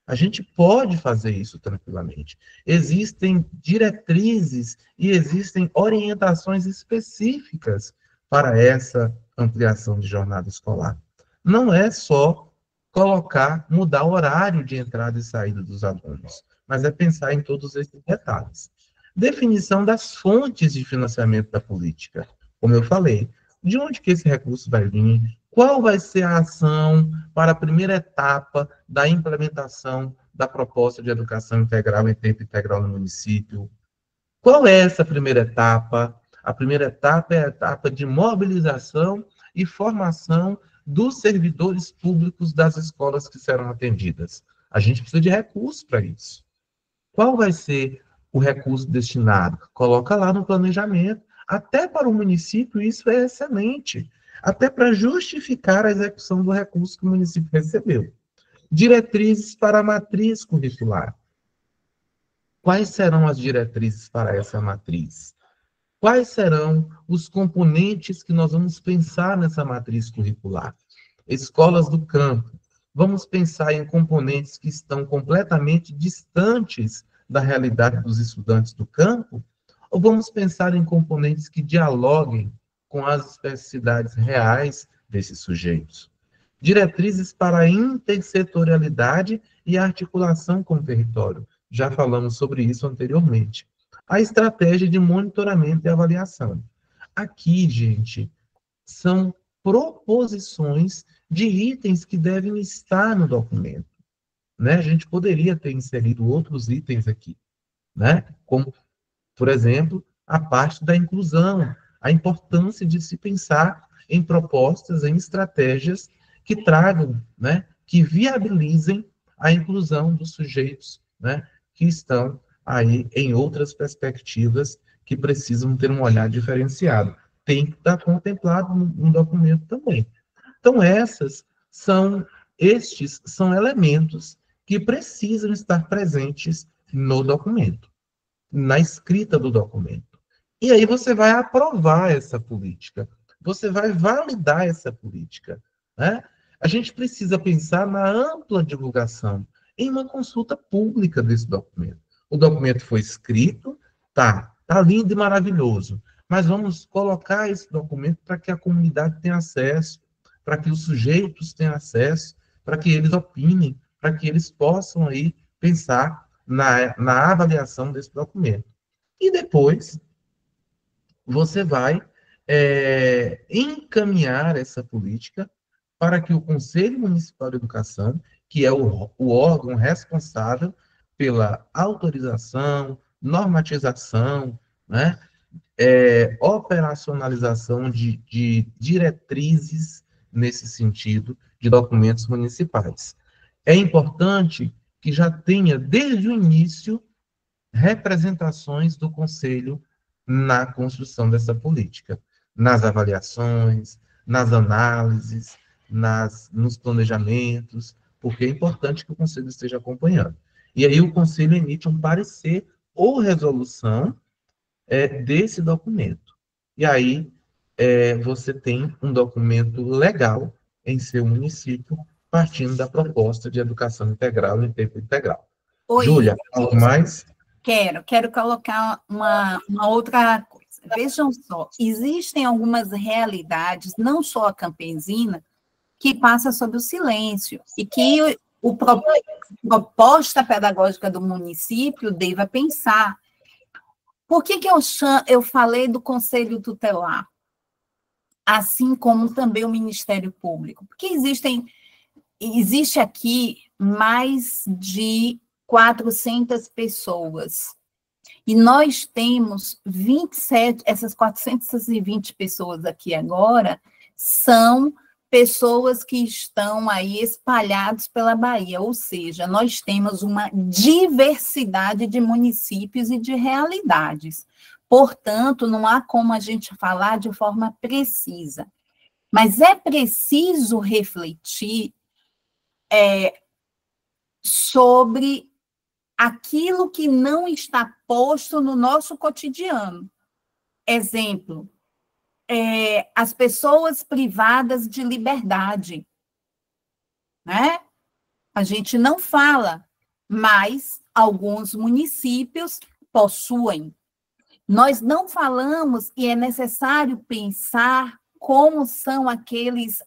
S1: A gente pode fazer isso tranquilamente. Existem diretrizes e existem orientações específicas para essa ampliação de jornada escolar. Não é só mudar o horário de entrada e saída dos alunos, mas é pensar em todos esses detalhes. Definição das fontes de financiamento da política. Como eu falei, de onde que esse recurso vai vir? Qual vai ser a ação para a primeira etapa da implementação da proposta de educação integral em tempo integral no município? Qual é essa primeira etapa? A primeira etapa é a etapa de mobilização e formação dos servidores públicos das escolas que serão atendidas. A gente precisa de recursos para isso. Qual vai ser o recurso destinado? Coloca lá no planejamento. Até para o município isso é excelente. Até para justificar a execução do recurso que o município recebeu. Diretrizes para a matriz curricular. Quais serão as diretrizes para essa matriz? Quais serão os componentes que nós vamos pensar nessa matriz curricular? Escolas do campo. Vamos pensar em componentes que estão completamente distantes da realidade dos estudantes do campo? Ou vamos pensar em componentes que dialoguem com as especificidades reais desses sujeitos? Diretrizes para a intersetorialidade e articulação com o território. Já falamos sobre isso anteriormente. A estratégia de monitoramento e avaliação. Aqui, gente, são proposições de itens que devem estar no documento, né? A gente poderia ter inserido outros itens aqui, né? Como, por exemplo, a parte da inclusão, a importância de se pensar em propostas, em estratégias que tragam, né, que viabilizem a inclusão dos sujeitos, né, que estão aí em outras perspectivas que precisam ter um olhar diferenciado. Tem que estar contemplado no documento também. Então, estes são elementos que precisam estar presentes no documento, na escrita do documento. E aí você vai aprovar essa política, você vai validar essa política, né? A gente precisa pensar na ampla divulgação, em uma consulta pública desse documento. O documento foi escrito, tá lindo e maravilhoso, mas vamos colocar esse documento para que a comunidade tenha acesso, para que os sujeitos tenham acesso, para que eles opinem, para que eles possam aí pensar na avaliação desse documento. E depois, você vai encaminhar essa política para que o Conselho Municipal de Educação, que é o órgão responsável pela autorização, normatização, né, operacionalização de diretrizes nesse sentido de documentos municipais. É importante que já tenha, desde o início, representações do Conselho na construção dessa política, nas avaliações, nas análises, nos planejamentos, porque é importante que o Conselho esteja acompanhando. E aí o Conselho emite um parecer ou resolução desse documento. E aí você tem um documento legal em seu município, partindo da proposta de educação integral em tempo integral.
S2: Oi,
S1: Júlia, algo mais?
S2: Quero colocar uma outra coisa. Vejam só, existem algumas realidades, não só a campesina, que passa sob o silêncio, e que a proposta pedagógica do município deva pensar. Por que eu falei do Conselho Tutelar, assim como também o Ministério Público? Porque existe aqui mais de 400 pessoas, e nós temos 27, essas 420 pessoas aqui agora, são pessoas que estão aí espalhadas pela Bahia, ou seja, nós temos uma diversidade de municípios e de realidades. Portanto, não há como a gente falar de forma precisa. Mas é preciso refletir sobre aquilo que não está posto no nosso cotidiano. Exemplo, as pessoas privadas de liberdade, né? A gente não fala, mas alguns municípios possuem. Nós não falamos e é necessário pensar como são aqueles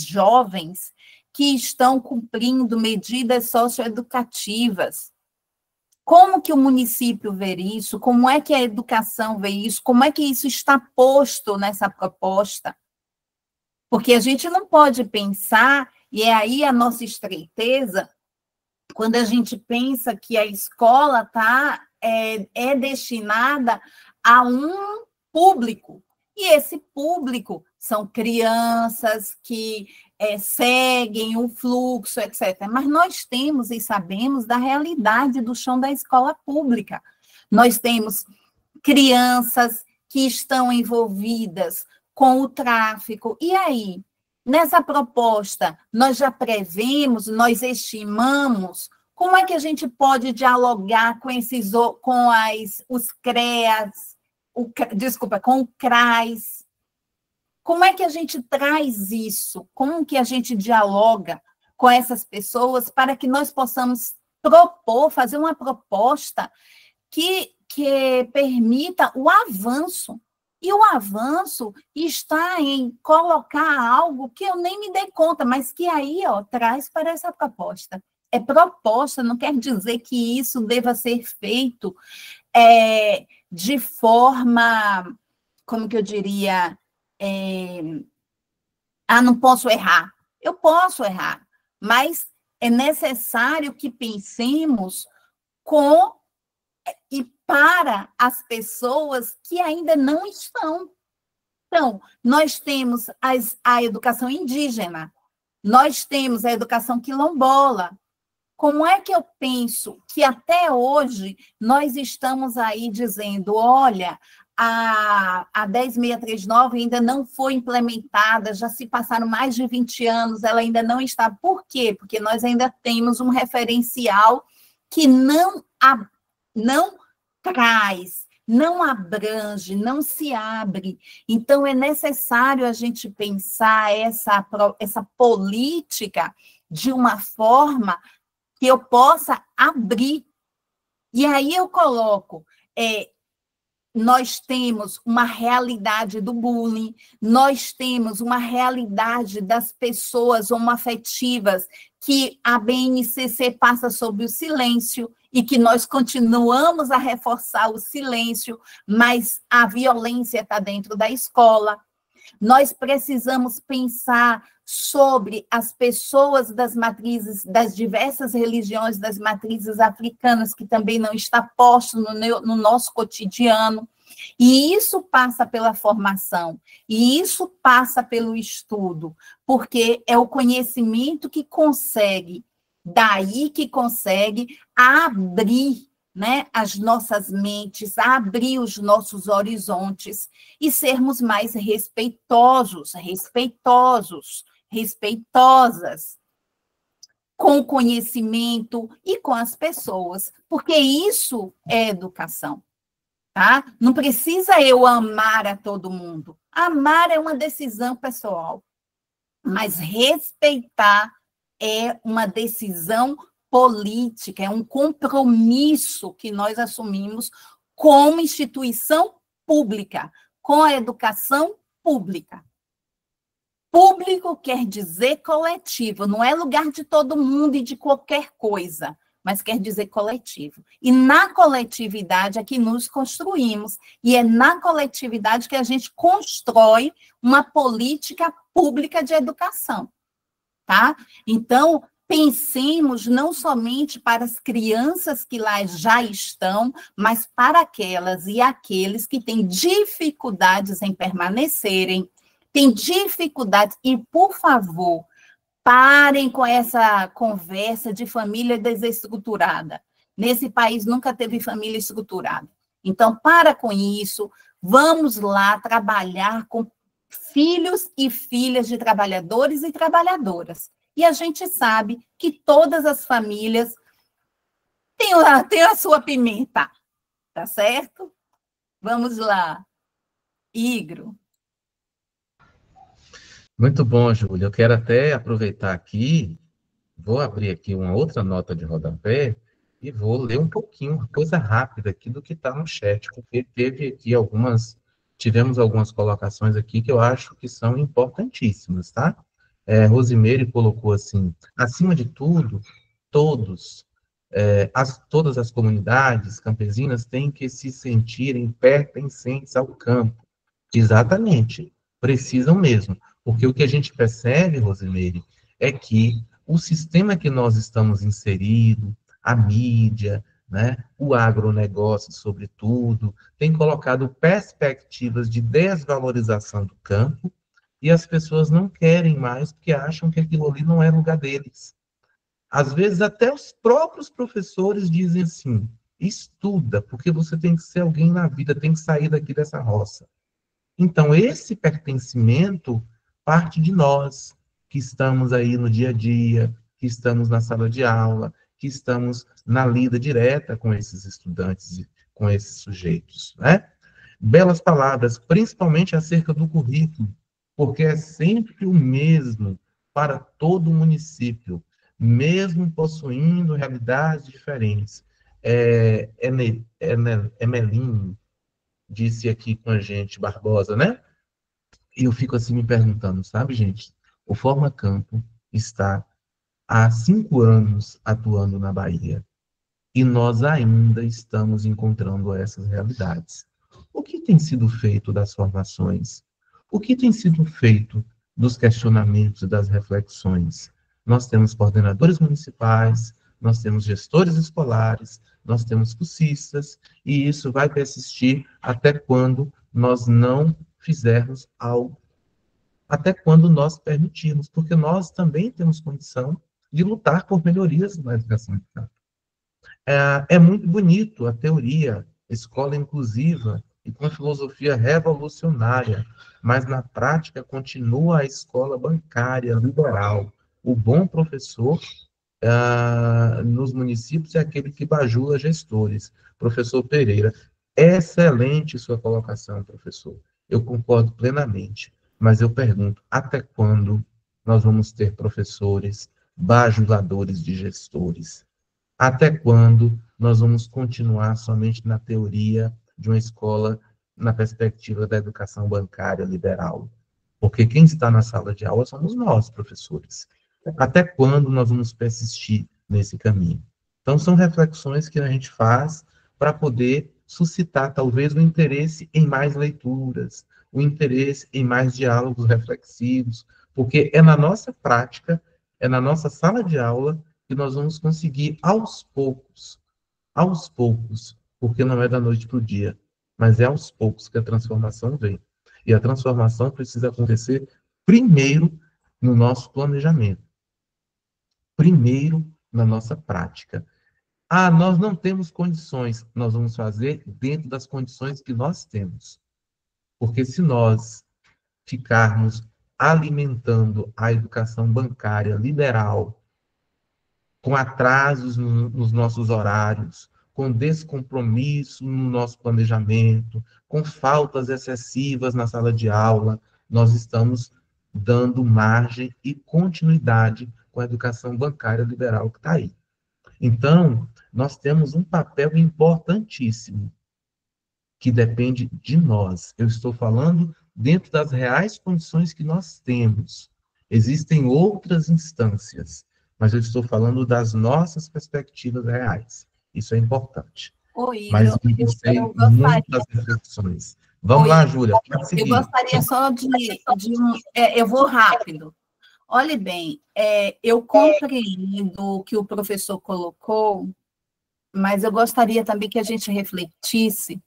S2: jovens que estão cumprindo medidas socioeducativas. Como que o município vê isso? Como é que a educação vê isso? Como é que isso está posto nessa proposta? Porque a gente não pode pensar, e é aí a nossa estreiteza, quando a gente pensa que a escola é destinada a um público, e esse público são crianças que seguem o fluxo, etc. Mas nós temos e sabemos da realidade do chão da escola pública. Nós temos crianças que estão envolvidas com o tráfico. E aí? Nessa proposta, nós já prevemos, nós estimamos como é que a gente pode dialogar com os CREAS, com o CRAS. Como é que a gente traz isso? Como que a gente dialoga com essas pessoas para que nós possamos fazer uma proposta que permita o avanço? E o avanço está em colocar algo que eu nem me dei conta, mas que aí, traz para essa proposta. É proposta, não quer dizer que isso deva ser feito de forma, como que eu diria, não posso errar. Eu posso errar, mas é necessário que pensemos com e para as pessoas que ainda não estão. Então, nós temos a educação indígena, nós temos a educação quilombola. Como é que eu penso que até hoje nós estamos aí dizendo, olha, a 10.639 ainda não foi implementada, já se passaram mais de 20 anos, ela ainda não está. Por quê? Porque nós ainda temos um referencial que não traz, não abrange, não se abre. Então, é necessário a gente pensar essa política de uma forma que eu possa abrir. E aí eu coloco, nós temos uma realidade do bullying, nós temos uma realidade das pessoas homoafetivas que a BNCC passa sob o silêncio e que nós continuamos a reforçar o silêncio, mas a violência está dentro da escola. Nós precisamos pensar sobre as pessoas das matrizes, das diversas religiões, das matrizes africanas, que também não está posto no nosso cotidiano. E isso passa pela formação, e isso passa pelo estudo, porque é o conhecimento que consegue, daí que consegue abrir, né, as nossas mentes, abrir os nossos horizontes e sermos mais respeitosas com o conhecimento e com as pessoas, porque isso é educação, tá? Não precisa eu amar a todo mundo. Amar é uma decisão pessoal, mas respeitar é uma decisão política, é um compromisso que nós assumimos como instituição pública, com a educação pública. Público quer dizer coletivo, não é lugar de todo mundo e de qualquer coisa, mas quer dizer coletivo. E na coletividade é que nos construímos, e é na coletividade que a gente constrói uma política pública de educação, tá? Então, pensemos não somente para as crianças que lá já estão, mas para aquelas e aqueles que têm dificuldades em permanecerem, têm dificuldades, e, por favor, parem com essa conversa de família desestruturada. Nesse país nunca teve família estruturada. Então, para com isso, vamos lá trabalhar com filhos e filhas de trabalhadores e trabalhadoras. E a gente sabe que todas as famílias têm a sua pimenta, tá certo? Vamos lá. Igro.
S1: Muito bom, Júlia. Eu quero até aproveitar aqui, vou abrir aqui uma outra nota de rodapé e vou ler um pouquinho, uma coisa rápida aqui do que está no chat, porque tivemos algumas colocações aqui que eu acho que são importantíssimas, tá? Rosimeire colocou assim, acima de tudo, todas as comunidades campesinas têm que se sentirem pertencentes ao campo. Exatamente, precisam mesmo. Porque o que a gente percebe, Rosimeire, é que o sistema que nós estamos inseridos, a mídia, né, o agronegócio, sobretudo, tem colocado perspectivas de desvalorização do campo e as pessoas não querem mais porque acham que aquilo ali não é lugar deles. Às vezes, até os próprios professores dizem assim, estuda, porque você tem que ser alguém na vida, tem que sair daqui dessa roça. Então, esse pertencimento parte de nós que estamos aí no dia a dia, que estamos na sala de aula, que estamos na lida direta com esses estudantes e com esses sujeitos, né? Belas palavras, principalmente acerca do currículo, porque é sempre o mesmo para todo o município, mesmo possuindo realidades diferentes. Emeline disse aqui com a gente, Barbosa, né? E eu fico assim me perguntando, sabe, gente? O Forma Campo está há 5 anos atuando na Bahia e nós ainda estamos encontrando essas realidades. O que tem sido feito das formações? O que tem sido feito dos questionamentos e das reflexões? Nós temos coordenadores municipais, nós temos gestores escolares, nós temos cursistas, e isso vai persistir até quando nós não fizermos algo, até quando nós permitirmos, porque nós também temos condição de lutar por melhorias na educação. É muito bonito a teoria, escola inclusiva e com filosofia revolucionária, mas na prática continua a escola bancária liberal. O bom professor nos municípios é aquele que bajula gestores. Professor Pereira, excelente sua colocação, professor. Eu concordo plenamente, mas eu pergunto, até quando nós vamos ter professores bajuladores de gestores? Até quando nós vamos continuar somente na teoria de uma escola na perspectiva da educação bancária liberal? Porque quem está na sala de aula somos nós, professores. Até quando nós vamos persistir nesse caminho? Então, são reflexões que a gente faz para poder suscitar, talvez, o interesse em mais leituras, o interesse em mais diálogos reflexivos, porque é na nossa prática, é na nossa sala de aula que nós vamos conseguir, aos poucos, porque não é da noite para o dia, mas é aos poucos que a transformação vem. E a transformação precisa acontecer primeiro no nosso planejamento, primeiro na nossa prática. Ah, nós não temos condições, nós vamos fazer dentro das condições que nós temos. Porque se nós ficarmos alimentando a educação bancária liberal, com atrasos nos nossos horários, com descompromisso no nosso planejamento, com faltas excessivas na sala de aula, nós estamos dando margem e continuidade com a educação bancária liberal que está aí. Então, nós temos um papel importantíssimo, que depende de nós. Eu estou falando dentro das reais condições que nós temos. Existem outras instâncias, mas eu estou falando das nossas perspectivas reais. Isso é importante.
S2: Ô, Igor,
S1: mas eu gostei muito das reflexões. Vamos lá, Júlia, pode seguir.
S2: Eu gostaria só eu vou rápido. Olhe bem, eu compreendo o que o professor colocou, mas eu gostaria também que a gente refletisse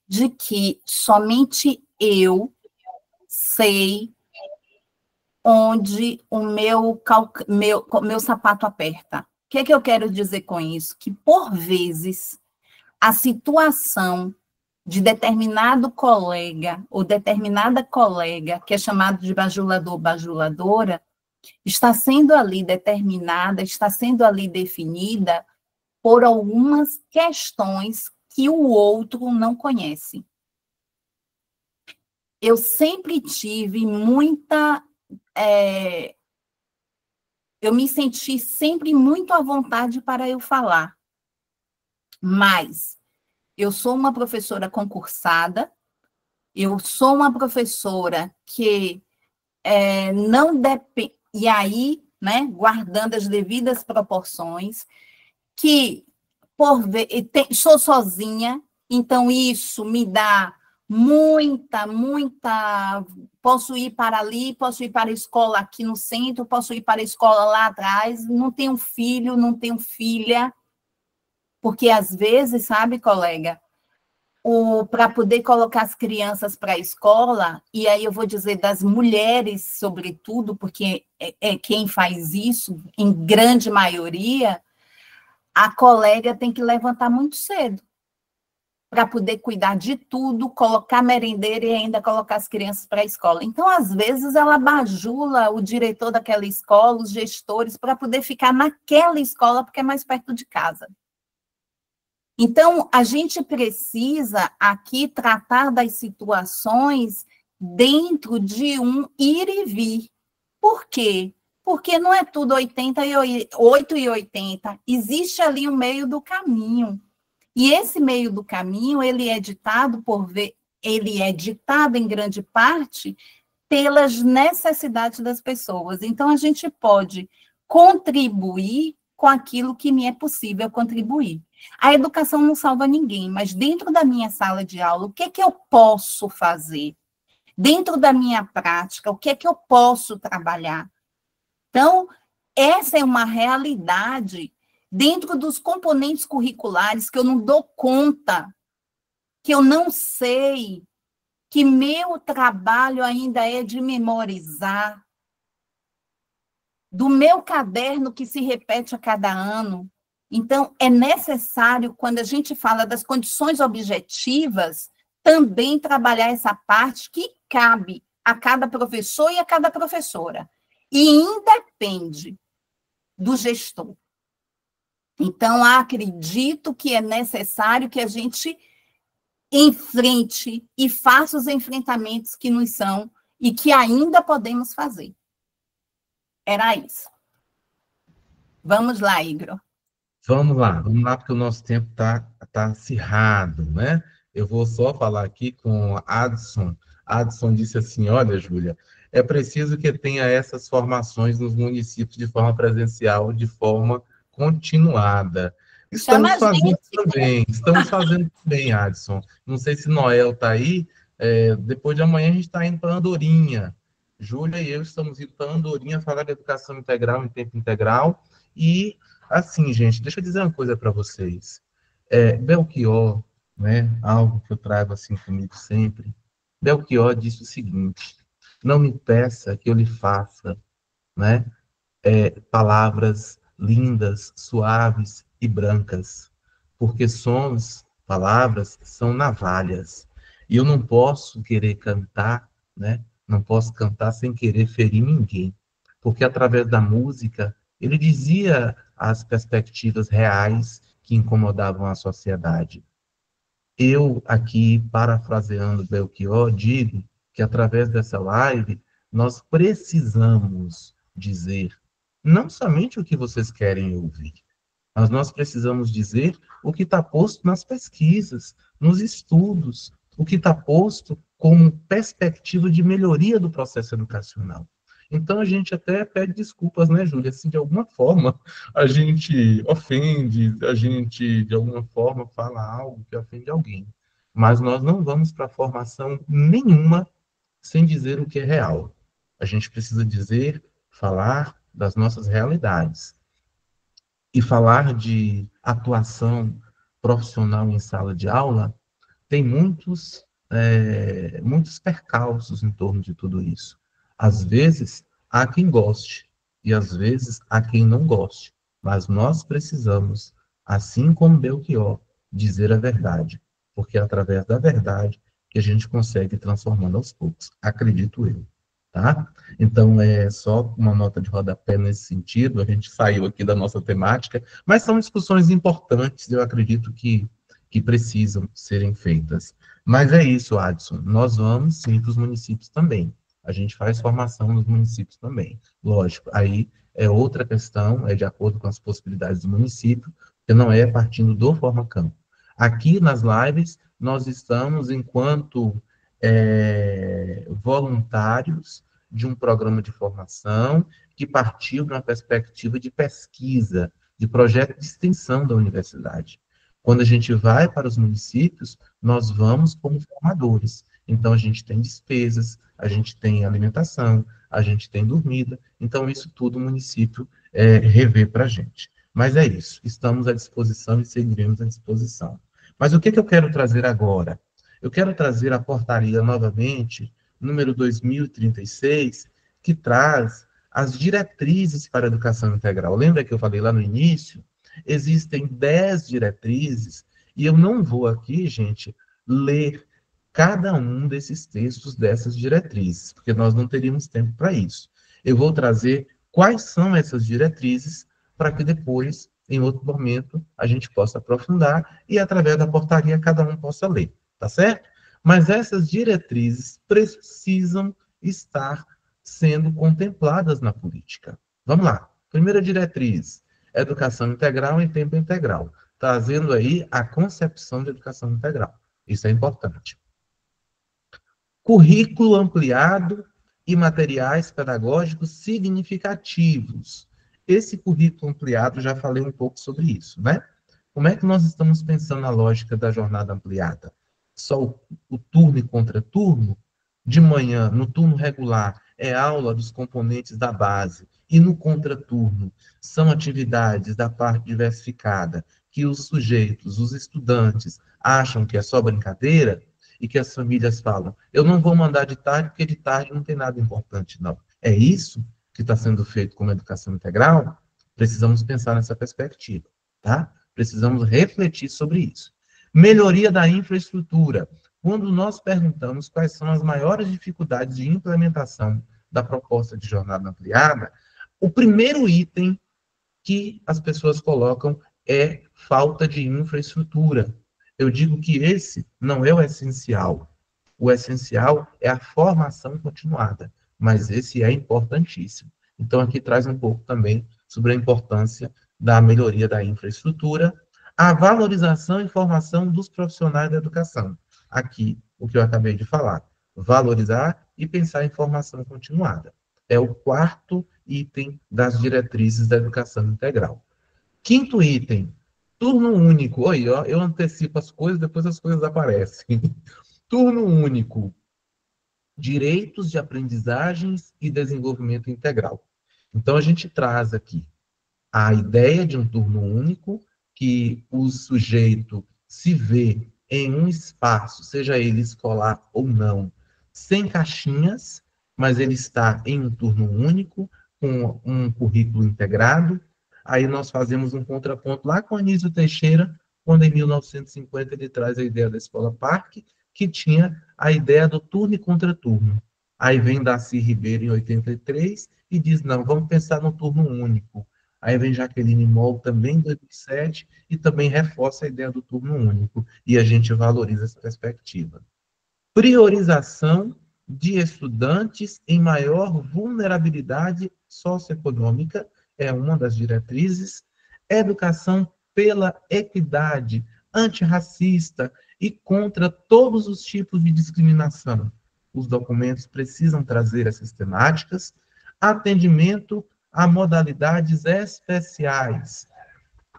S2: de que somente eu sei onde o meu sapato aperta. O que é que eu quero dizer com isso? Que, por vezes, a situação de determinado colega ou determinada colega, que é chamado de bajulador, bajuladora, está sendo ali determinada, está sendo ali definida por algumas questões que o outro não conhece. Eu sempre tive eu me senti sempre muito à vontade para eu falar, mas eu sou uma professora concursada, eu sou uma professora que não depende, e aí, né, guardando as devidas proporções, que sou sozinha, então isso me dá muita, posso ir para ali, posso ir para a escola aqui no centro, posso ir para a escola lá atrás, não tenho filho, não tenho filha, porque às vezes, sabe, colega, para poder colocar as crianças para a escola, e aí eu vou dizer das mulheres, sobretudo, porque é quem faz isso, em grande maioria, a colega tem que levantar muito cedo. para poder cuidar de tudo, colocar merendeira e ainda colocar as crianças para a escola. Então, às vezes, ela bajula o diretor daquela escola, os gestores, para poder ficar naquela escola, porque é mais perto de casa. Então, a gente precisa aqui tratar das situações dentro de um ir e vir. Por quê? Porque não é tudo 8 e 80, existe ali um meio do caminho. E esse meio do caminho, ele é ditado em grande parte pelas necessidades das pessoas. Então, a gente pode contribuir com aquilo que me é possível contribuir. A educação não salva ninguém, mas dentro da minha sala de aula, o que é que eu posso fazer? Dentro da minha prática, o que é que eu posso trabalhar? Então, essa é uma realidade dentro dos componentes curriculares que eu não dou conta, que eu não sei, que meu trabalho ainda é de memorizar, do meu caderno que se repete a cada ano. Então, é necessário, quando a gente fala das condições objetivas, também trabalhar essa parte que cabe a cada professor e a cada professora. E independe do gestor. Então, acredito que é necessário que a gente enfrente e faça os enfrentamentos que nos são e que ainda podemos fazer. Era isso. Vamos lá, Igor.
S1: Vamos lá, porque o nosso tempo tá acirrado, né? Eu vou só falar aqui com Adson. Adson disse assim, olha, Júlia, é preciso que tenha essas formações nos municípios de forma presencial, de forma continuada. Estamos fazendo também, Adson. Não sei se Noel está aí, depois de amanhã a gente está indo para Andorinha. Júlia e eu estamos indo para Andorinha falar de educação integral em tempo integral. E, assim, gente, deixa eu dizer uma coisa para vocês. Belchior, né, algo que eu trago assim comigo sempre, Belchior disse o seguinte, não me peça que eu lhe faça, né, palavras lindas, suaves e brancas, porque palavras são navalhas, e eu não posso querer cantar, né, não posso cantar sem querer ferir ninguém, porque através da música ele dizia as perspectivas reais que incomodavam a sociedade. Eu, aqui, parafraseando Belchior, digo que através dessa live nós precisamos dizer não somente o que vocês querem ouvir, mas nós precisamos dizer o que está posto nas pesquisas, nos estudos, o que está posto como perspectiva de melhoria do processo educacional. Então, a gente até pede desculpas, né, Júlia? Se de alguma forma a gente ofende, a gente, de alguma forma, fala algo que ofende alguém. Mas nós não vamos para formação nenhuma sem dizer o que é real. A gente precisa dizer, falar das nossas realidades. E falar de atuação profissional em sala de aula tem muitos percalços em torno de tudo isso. Às vezes, há quem goste, e às vezes há quem não goste, mas nós precisamos, assim como Belchior, dizer a verdade, porque é através da verdade que a gente consegue ir transformando aos poucos, acredito eu, tá? Então, é só uma nota de rodapé nesse sentido, a gente saiu aqui da nossa temática, mas são discussões importantes, eu acredito que precisam serem feitas. Mas é isso, Adson, nós vamos sim para os municípios também. A gente faz formação nos municípios também. Lógico, aí é outra questão, é de acordo com as possibilidades do município, que não é partindo do Formacampo. Aqui nas lives, nós estamos enquanto voluntários de um programa de formação que partiu de uma perspectiva de pesquisa, de projeto de extensão da universidade. Quando a gente vai para os municípios, nós vamos como formadores. Então, a gente tem despesas, a gente tem alimentação, a gente tem dormida. Então, isso tudo o município revê para a gente. Mas é isso, estamos à disposição e seguiremos à disposição. Mas o que eu quero trazer agora? Eu quero trazer a portaria novamente, número 2036, que traz as diretrizes para a educação integral. Lembra que eu falei lá no início? Existem 10 diretrizes E eu não vou aqui, gente, ler cada um desses textos dessas diretrizes, porque nós não teríamos tempo para isso. Eu vou trazer quais são essas diretrizes para que depois, em outro momento, a gente possa aprofundar e, através da portaria, cada um possa ler, tá certo? Mas essas diretrizes precisam estar sendo contempladas na política. Vamos lá. Primeira diretriz, educação integral em tempo integral, trazendo aí a concepção de educação integral. Isso é importante. Currículo ampliado e materiais pedagógicos significativos. Esse currículo ampliado, já falei um pouco sobre isso, né? Como é que nós estamos pensando na lógica da jornada ampliada? Só o turno e contraturno? De manhã, no turno regular, é aula dos componentes da base, e no contraturno são atividades da parte diversificada, que os sujeitos, os estudantes, acham que é só brincadeira, e que as famílias falam, eu não vou mandar de tarde, porque de tarde não tem nada importante, não. É isso que está sendo feito com a educação integral? Precisamos pensar nessa perspectiva, tá? Precisamos refletir sobre isso. Melhoria da infraestrutura. Quando nós perguntamos quais são as maiores dificuldades de implementação da proposta de jornada ampliada, o primeiro item que as pessoas colocam é falta de infraestrutura. Eu digo que esse não é o essencial. O essencial é a formação continuada, mas esse é importantíssimo. Então, aqui traz um pouco também sobre a importância da melhoria da infraestrutura, a valorização e formação dos profissionais da educação. Aqui, o que eu acabei de falar. Valorizar e pensar em formação continuada. É o quarto item das diretrizes da educação integral. Quinto item, turno único. Oi, ó, eu antecipo as coisas, depois as coisas aparecem. Turno único, direitos de aprendizagens e desenvolvimento integral. Então, a gente traz aqui a ideia de um turno único, que o sujeito se vê em um espaço, seja ele escolar ou não, sem caixinhas, mas ele está em um turno único, com um currículo integrado. Aí nós fazemos um contraponto lá com Anísio Teixeira, quando em 1950 ele traz a ideia da Escola Parque, que tinha a ideia do turno e contraturno. Aí vem Darcy Ribeiro em 83 e diz, não, vamos pensar no turno único. Aí vem Jaqueline Moll também em 2007 e também reforça a ideia do turno único. E a gente valoriza essa perspectiva. Priorização de estudantes em maior vulnerabilidade socioeconômica é uma das diretrizes. Educação pela equidade, antirracista e contra todos os tipos de discriminação. Os documentos precisam trazer essas temáticas. Atendimento a modalidades especiais,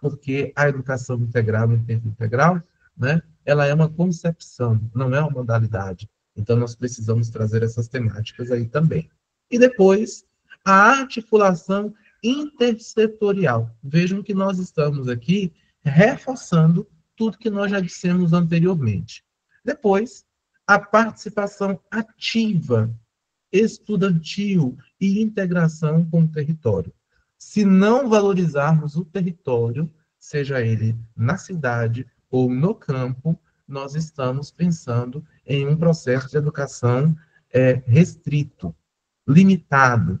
S1: porque a educação integral em tempo integral, né, ela é uma concepção, não é uma modalidade. Então, nós precisamos trazer essas temáticas aí também. E depois, a articulação intersetorial. Vejam que nós estamos aqui reforçando tudo que nós já dissemos anteriormente. Depois, a participação ativa estudantil e integração com o território. Se não valorizarmos o território, seja ele na cidade ou no campo, nós estamos pensando em um processo de educação restrito, limitado,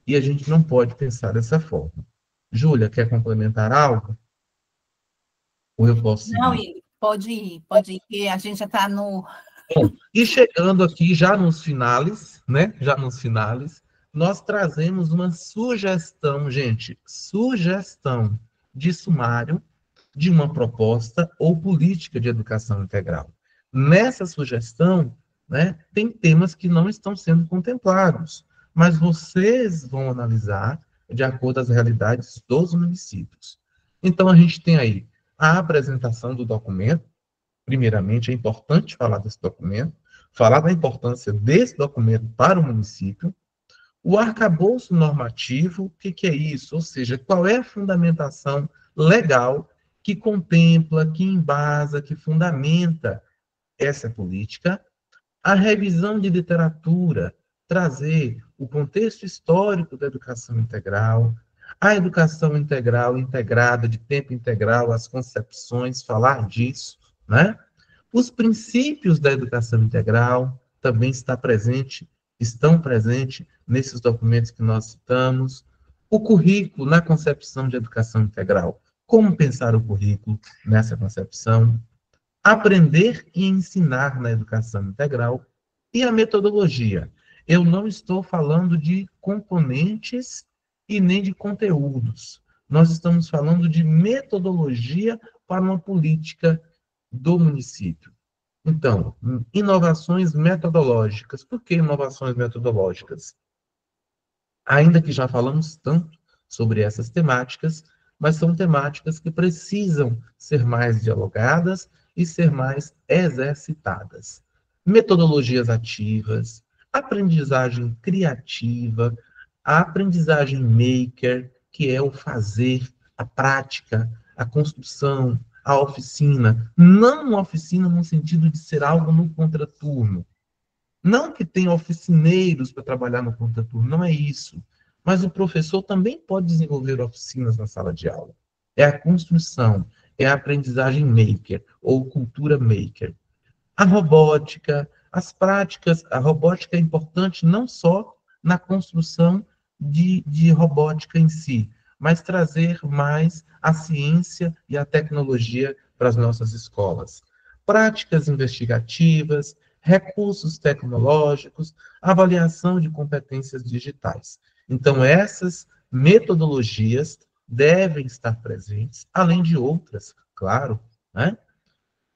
S1: e a gente não pode pensar dessa forma. Júlia, quer complementar algo? Ou eu posso seguir?
S2: Não, Igor, pode ir, que a gente já está no...
S1: Bom, e chegando aqui já nos finales, né? Já nos finales, nós trazemos uma sugestão, gente, sugestão de sumário de uma proposta ou política de educação integral. Nessa sugestão, né, tem temas que não estão sendo contemplados, mas vocês vão analisar de acordo com as realidades dos municípios. Então, a gente tem aí a apresentação do documento. Primeiramente, é importante falar desse documento, falar da importância desse documento para o município. O arcabouço normativo, o que é isso? Ou seja, qual é a fundamentação legal que contempla, que embasa, que fundamenta essa política. A revisão de literatura, trazer o contexto histórico da educação integral, a educação integral, integrada, de tempo integral, as concepções, falar disso. né? Os princípios da educação integral também estão presentes nesses documentos que nós citamos. O currículo na concepção de educação integral. Como pensar o currículo nessa concepção? Aprender e ensinar na educação integral. E a metodologia. Eu não estou falando de componentes e nem de conteúdos. Nós estamos falando de metodologia para uma política do município. Então, inovações metodológicas. Por que inovações metodológicas? Ainda que já falamos tanto sobre essas temáticas, mas são temáticas que precisam ser mais dialogadas e ser mais exercitadas. Metodologias ativas, aprendizagem criativa, a aprendizagem maker, que é o fazer, a prática, a construção, a oficina. Não uma oficina no sentido de ser algo no contraturno. Não que tenha oficineiros para trabalhar no contraturno, não é isso. Mas o professor também pode desenvolver oficinas na sala de aula. É a construção, é a aprendizagem maker, ou cultura maker. A robótica, as práticas, a robótica é importante não só na construção de robótica em si, mas trazer mais a ciência e a tecnologia para as nossas escolas. Práticas investigativas, recursos tecnológicos, avaliação de competências digitais. Então, essas metodologias devem estar presentes, além de outras, claro, né?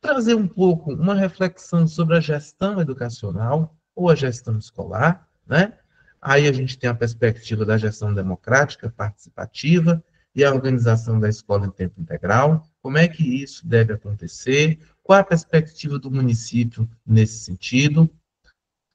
S1: Trazer um pouco uma reflexão sobre a gestão educacional ou a gestão escolar, né? Aí a gente tem a perspectiva da gestão democrática, participativa e a organização da escola em tempo integral. Como é que isso deve acontecer? Qual a perspectiva do município nesse sentido?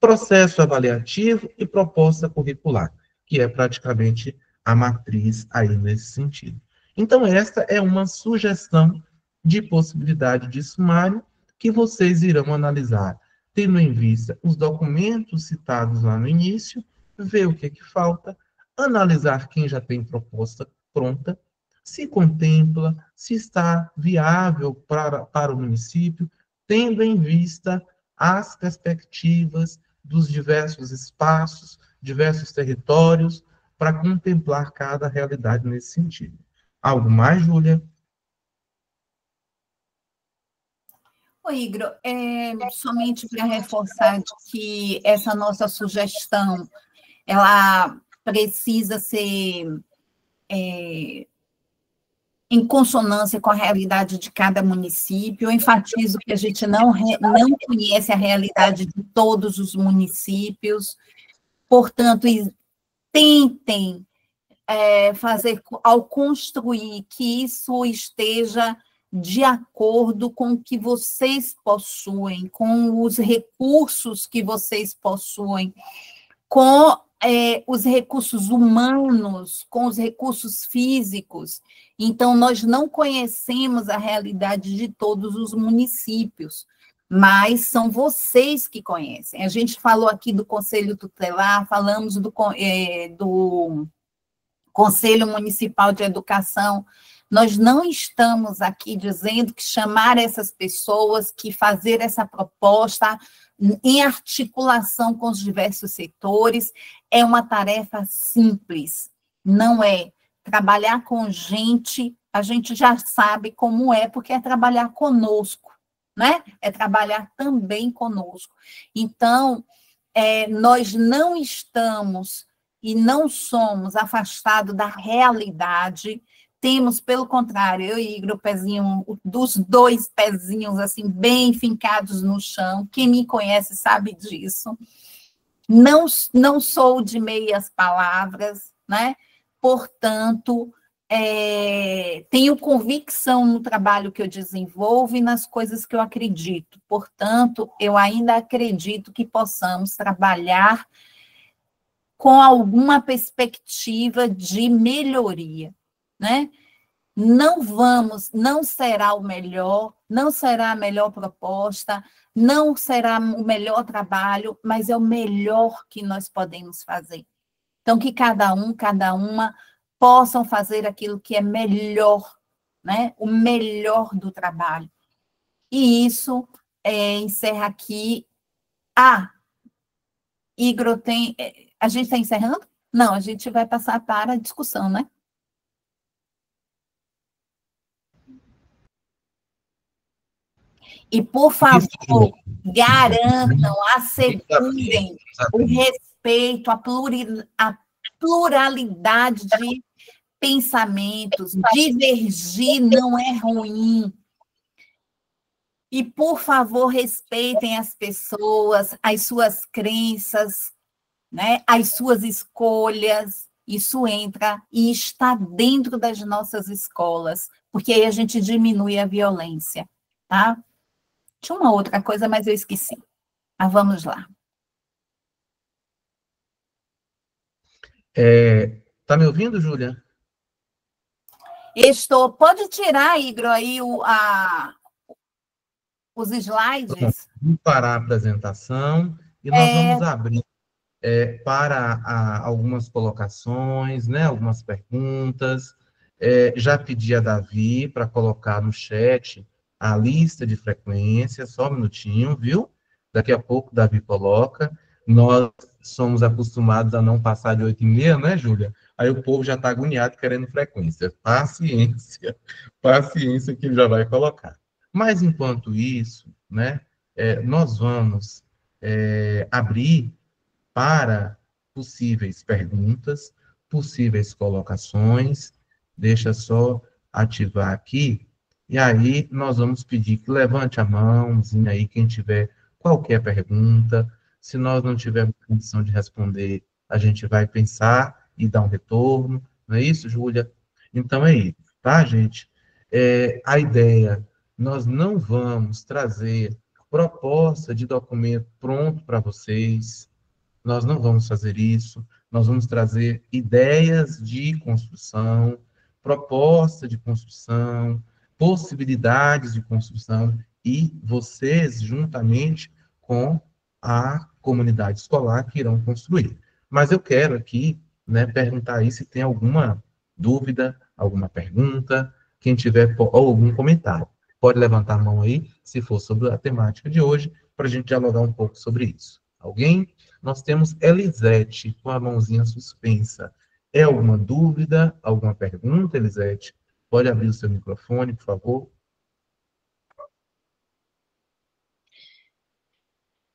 S1: Processo avaliativo e proposta curricular, que é praticamente a matriz aí nesse sentido. Então, esta é uma sugestão de possibilidade de sumário que vocês irão analisar, tendo em vista os documentos citados lá no início, ver o que é que falta, analisar quem já tem proposta pronta, se contempla, se está viável para o município, tendo em vista as perspectivas dos diversos espaços, diversos territórios, para contemplar cada realidade nesse sentido. Algo mais, Júlia?
S2: Oi, Igor, somente para reforçar de que essa nossa sugestão, ela precisa ser em consonância com a realidade de cada município. Eu enfatizo que a gente não conhece a realidade de todos os municípios, portanto, tentem fazer, ao construir, que isso esteja de acordo com o que vocês possuem, com os recursos que vocês possuem, com os recursos humanos, com os recursos físicos. Então, nós não conhecemos a realidade de todos os municípios, mas são vocês que conhecem. A gente falou aqui do Conselho Tutelar, falamos do Conselho Municipal de Educação. Nós não estamos aqui dizendo que chamar essas pessoas, que fazer essa proposta em articulação com os diversos setores é uma tarefa simples. Não é. Trabalhar com gente, a gente já sabe como é, porque é trabalhar conosco, né? É trabalhar também conosco. Então, nós não estamos e não somos afastados da realidade. Temos, pelo contrário, eu e Igor, dos dois pezinhos, assim, bem fincados no chão. Quem me conhece sabe disso. Não sou de meias palavras, né? Portanto, tenho convicção no trabalho que eu desenvolvo e nas coisas que eu acredito. Portanto, eu ainda acredito que possamos trabalhar com alguma perspectiva de melhoria, né? Não será o melhor, não será a melhor proposta, não será o melhor trabalho, mas é o melhor que nós podemos fazer. Então, que cada uma possam fazer aquilo que é melhor, né? O melhor do trabalho. E isso encerra aqui. Ah, Igor, a gente está encerrando? Não, a gente vai passar para a discussão, né? E, por favor, garantam, assegurem o respeito à pluralidade de pensamentos. Divergir não é ruim. E, por favor, respeitem as pessoas, as suas crenças, né? As suas escolhas. Isso entra e está dentro das nossas escolas, porque aí a gente diminui a violência, tá? Tinha uma outra coisa, mas eu esqueci. Mas vamos lá.
S1: Tá me ouvindo, Júlia?
S2: Estou. Pode tirar, Igor, aí os slides?
S1: Vamos parar a apresentação e nós vamos abrir para algumas colocações, né, algumas perguntas. Já pedi a Davi para colocar no chat a lista de frequência, só um minutinho, viu? Daqui a pouco Davi coloca. Nós somos acostumados a não passar de 8h30, né, Júlia? Aí o povo já está agoniado querendo frequência. Paciência, paciência que ele já vai colocar. Mas, enquanto isso, né, nós vamos abrir para possíveis perguntas, possíveis colocações. Deixa só ativar aqui. E aí nós vamos pedir que levante a mãozinha aí, quem tiver qualquer pergunta. Se nós não tivermos condição de responder, a gente vai pensar e dar um retorno. Não é isso, Júlia? Então é isso, tá, gente? A ideia, nós não vamos trazer proposta de documento pronto para vocês. Nós não vamos fazer isso, nós vamos trazer ideias de construção, proposta de construção, possibilidades de construção, e vocês, juntamente com a comunidade escolar, que irão construir. Mas eu quero aqui, né, perguntar aí se tem alguma dúvida, alguma pergunta, quem tiver, ou algum comentário. Pode levantar a mão aí, se for sobre a temática de hoje, para a gente dialogar um pouco sobre isso. Alguém? Nós temos Elisete com a mãozinha suspensa. É alguma dúvida, alguma pergunta, Elisete? Pode abrir o seu microfone, por favor.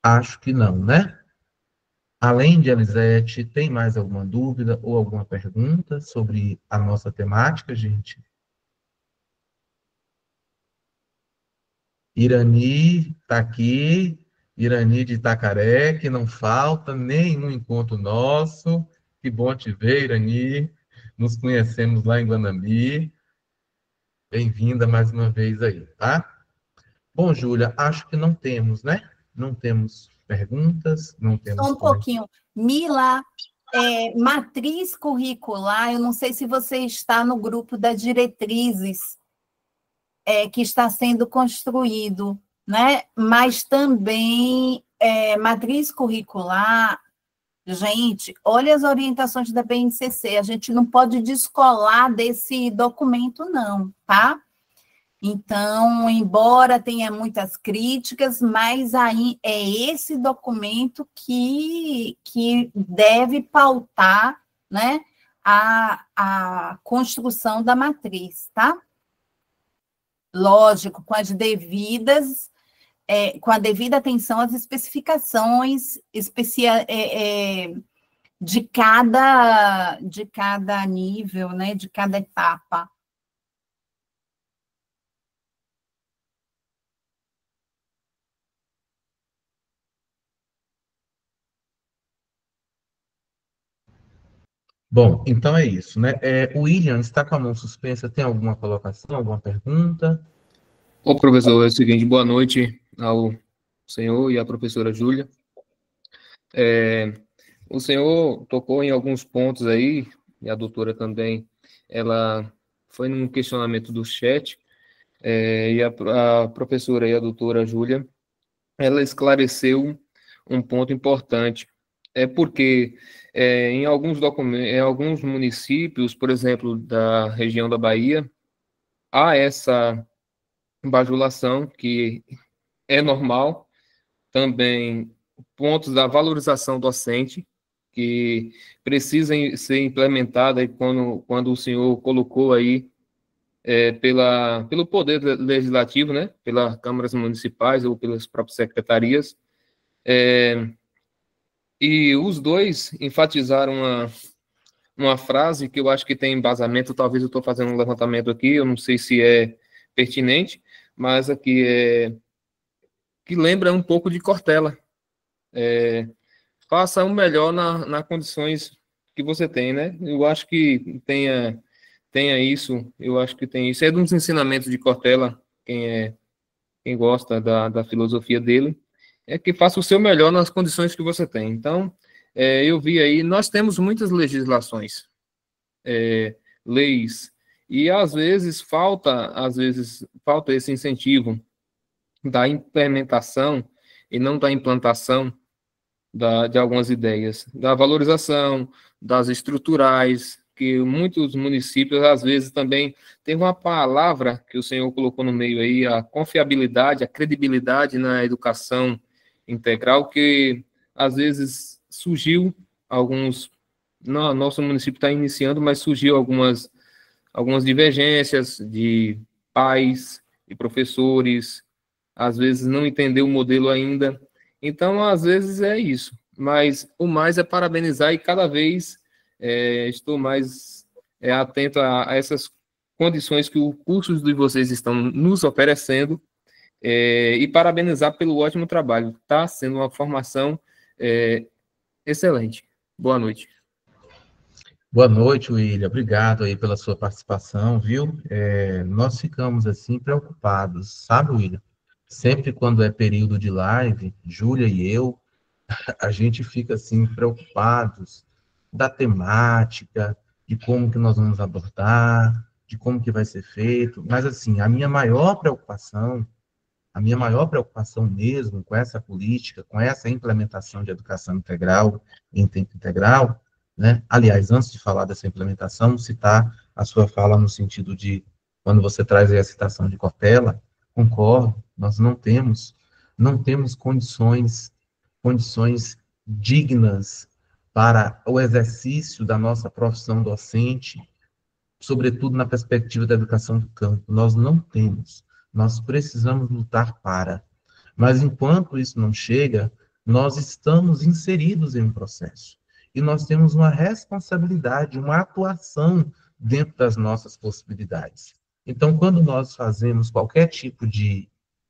S1: Acho que não, né? Além de Elisete, tem mais alguma dúvida ou alguma pergunta sobre a nossa temática, gente? Irani está aqui, Irani de Itacaré, que não falta nenhum encontro nosso. Que bom te ver, Irani. Nos conhecemos lá em Guanambi. Bem-vinda mais uma vez aí, tá? Bom, Júlia, acho que não temos, né? Não temos perguntas, não temos...
S2: Só um pouquinho. Mila, matriz curricular, eu não sei se você está no grupo das diretrizes que está sendo construído, né? Mas também matriz curricular, gente, olha as orientações da BNCC, a gente não pode descolar desse documento, não, tá? Então, embora tenha muitas críticas, mas aí é esse documento que deve pautar, né, a construção da matriz, tá? Lógico, com a devida atenção às especificações de cada nível, né, de cada etapa.
S1: Bom, então é isso, né? O William está com a mão suspensa, tem alguma colocação, alguma pergunta?
S3: Ô, professor, é o seguinte, boa noite ao senhor e à professora Júlia. O senhor tocou em alguns pontos aí, e a doutora também, ela foi num questionamento do chat, e a professora e a doutora Júlia, ela esclareceu um ponto importante. Porque em alguns municípios, por exemplo, da região da Bahia, há essa bajulação, que é normal, também pontos da valorização docente, que precisam ser implementada, e quando o senhor colocou aí, pelo Poder Legislativo, né, pelas câmaras municipais ou pelas próprias secretarias, e os dois enfatizaram uma frase que eu acho que tem embasamento, talvez eu estou fazendo um levantamento aqui, eu não sei se é pertinente, mas aqui que lembra um pouco de Cortella. Faça o melhor nas condições que você tem, né? Eu acho que tenha isso, eu acho que tem isso. É um dos ensinamentos de Cortella, quem gosta da filosofia dele, é que faça o seu melhor nas condições que você tem. Então, eu vi aí, nós temos muitas legislações, leis, e às vezes falta esse incentivo da implementação e não da implantação de algumas ideias, da valorização, das estruturais, que muitos municípios, às vezes, também tem uma palavra que o senhor colocou no meio aí, a confiabilidade, a credibilidade na educação integral, que às vezes surgiu nosso município está iniciando, mas surgiu algumas divergências de pais e professores, às vezes não entendeu o modelo ainda. Então, às vezes é isso, mas o mais é parabenizar e cada vez estou mais atento a essas condições que os cursos de vocês estão nos oferecendo, e parabenizar pelo ótimo trabalho. Está sendo uma formação excelente. Boa noite.
S1: Boa noite, William. Obrigado aí pela sua participação, viu? Nós ficamos, assim, preocupados, sabe, William? Sempre quando é período de live, Júlia e eu, a gente fica, assim, preocupados da temática, de como que nós vamos abordar, de como que vai ser feito. Mas, assim, a minha maior preocupação mesmo com essa política, com essa implementação de educação integral, em tempo integral, né? Aliás, antes de falar dessa implementação, citar a sua fala no sentido de, quando você traz aí a citação de Cortella, concordo, nós não temos condições dignas para o exercício da nossa profissão docente, sobretudo na perspectiva da educação do campo. Nós não temos. Nós precisamos lutar para. Mas enquanto isso não chega, nós estamos inseridos em um processo. E nós temos uma responsabilidade, uma atuação dentro das nossas possibilidades. Então, quando nós fazemos qualquer tipo de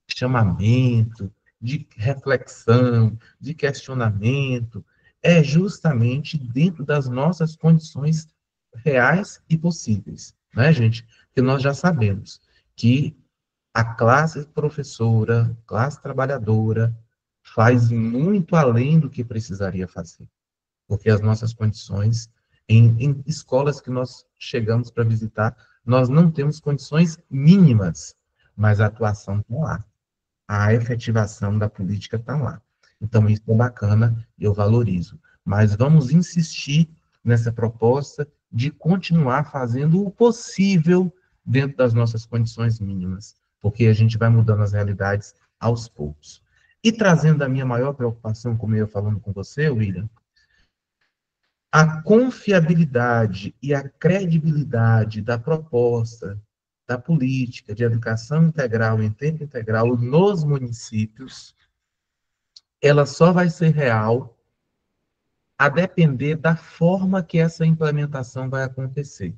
S1: chamamento, de reflexão, de questionamento, é justamente dentro das nossas condições reais e possíveis, né, gente? Porque nós já sabemos que a classe professora, classe trabalhadora, faz muito além do que precisaria fazer, porque as nossas condições, em escolas que nós chegamos para visitar, nós não temos condições mínimas, mas a atuação está lá, a efetivação da política está lá. Então, isso é bacana, eu valorizo. Mas vamos insistir nessa proposta de continuar fazendo o possível dentro das nossas condições mínimas, porque a gente vai mudando as realidades aos poucos. E trazendo a minha maior preocupação, como eu ia falando com você, William, a confiabilidade e a credibilidade da proposta, da política de educação integral em tempo integral nos municípios, ela só vai ser real a depender da forma que essa implementação vai acontecer.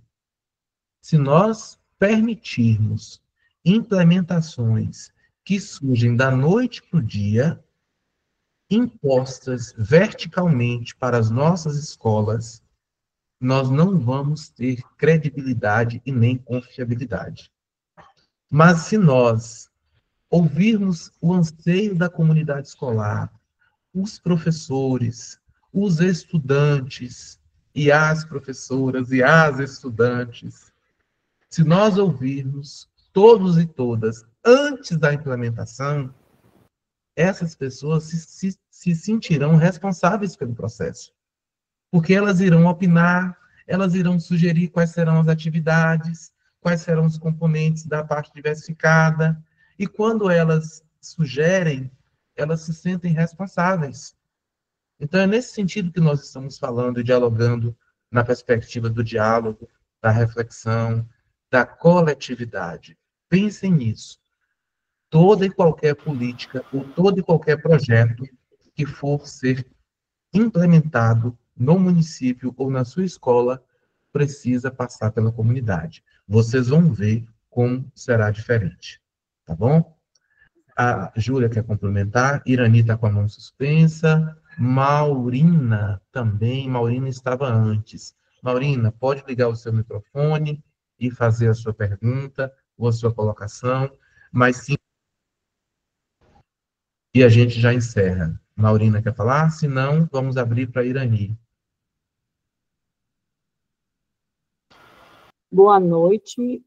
S1: Se nós permitirmos implementações que surgem da noite para o dia, impostas verticalmente para as nossas escolas, nós não vamos ter credibilidade e nem confiabilidade. Mas se nós ouvirmos o anseio da comunidade escolar, os professores, os estudantes e as professoras e as estudantes, se nós ouvirmos todos e todas antes da implementação, essas pessoas se sentirão responsáveis pelo processo, porque elas irão opinar, elas irão sugerir quais serão as atividades, quais serão os componentes da parte diversificada, E quando elas sugerem, elas se sentem responsáveis. Então, é nesse sentido que nós estamos falando e dialogando na perspectiva do diálogo, da reflexão, da coletividade. Pensem nisso. Toda e qualquer política, ou todo e qualquer projeto que for ser implementado no município ou na sua escola, precisa passar pela comunidade. Vocês vão ver como será diferente. Tá bom? A Júlia quer complementar, Irani está com a mão suspensa, Maurina também, Maurina estava antes. Maurina, pode ligar o seu microfone e fazer a sua pergunta ou a sua colocação, mas sim, e a gente já encerra. Maurina quer falar? Se não, vamos abrir para Irani.
S4: Boa noite.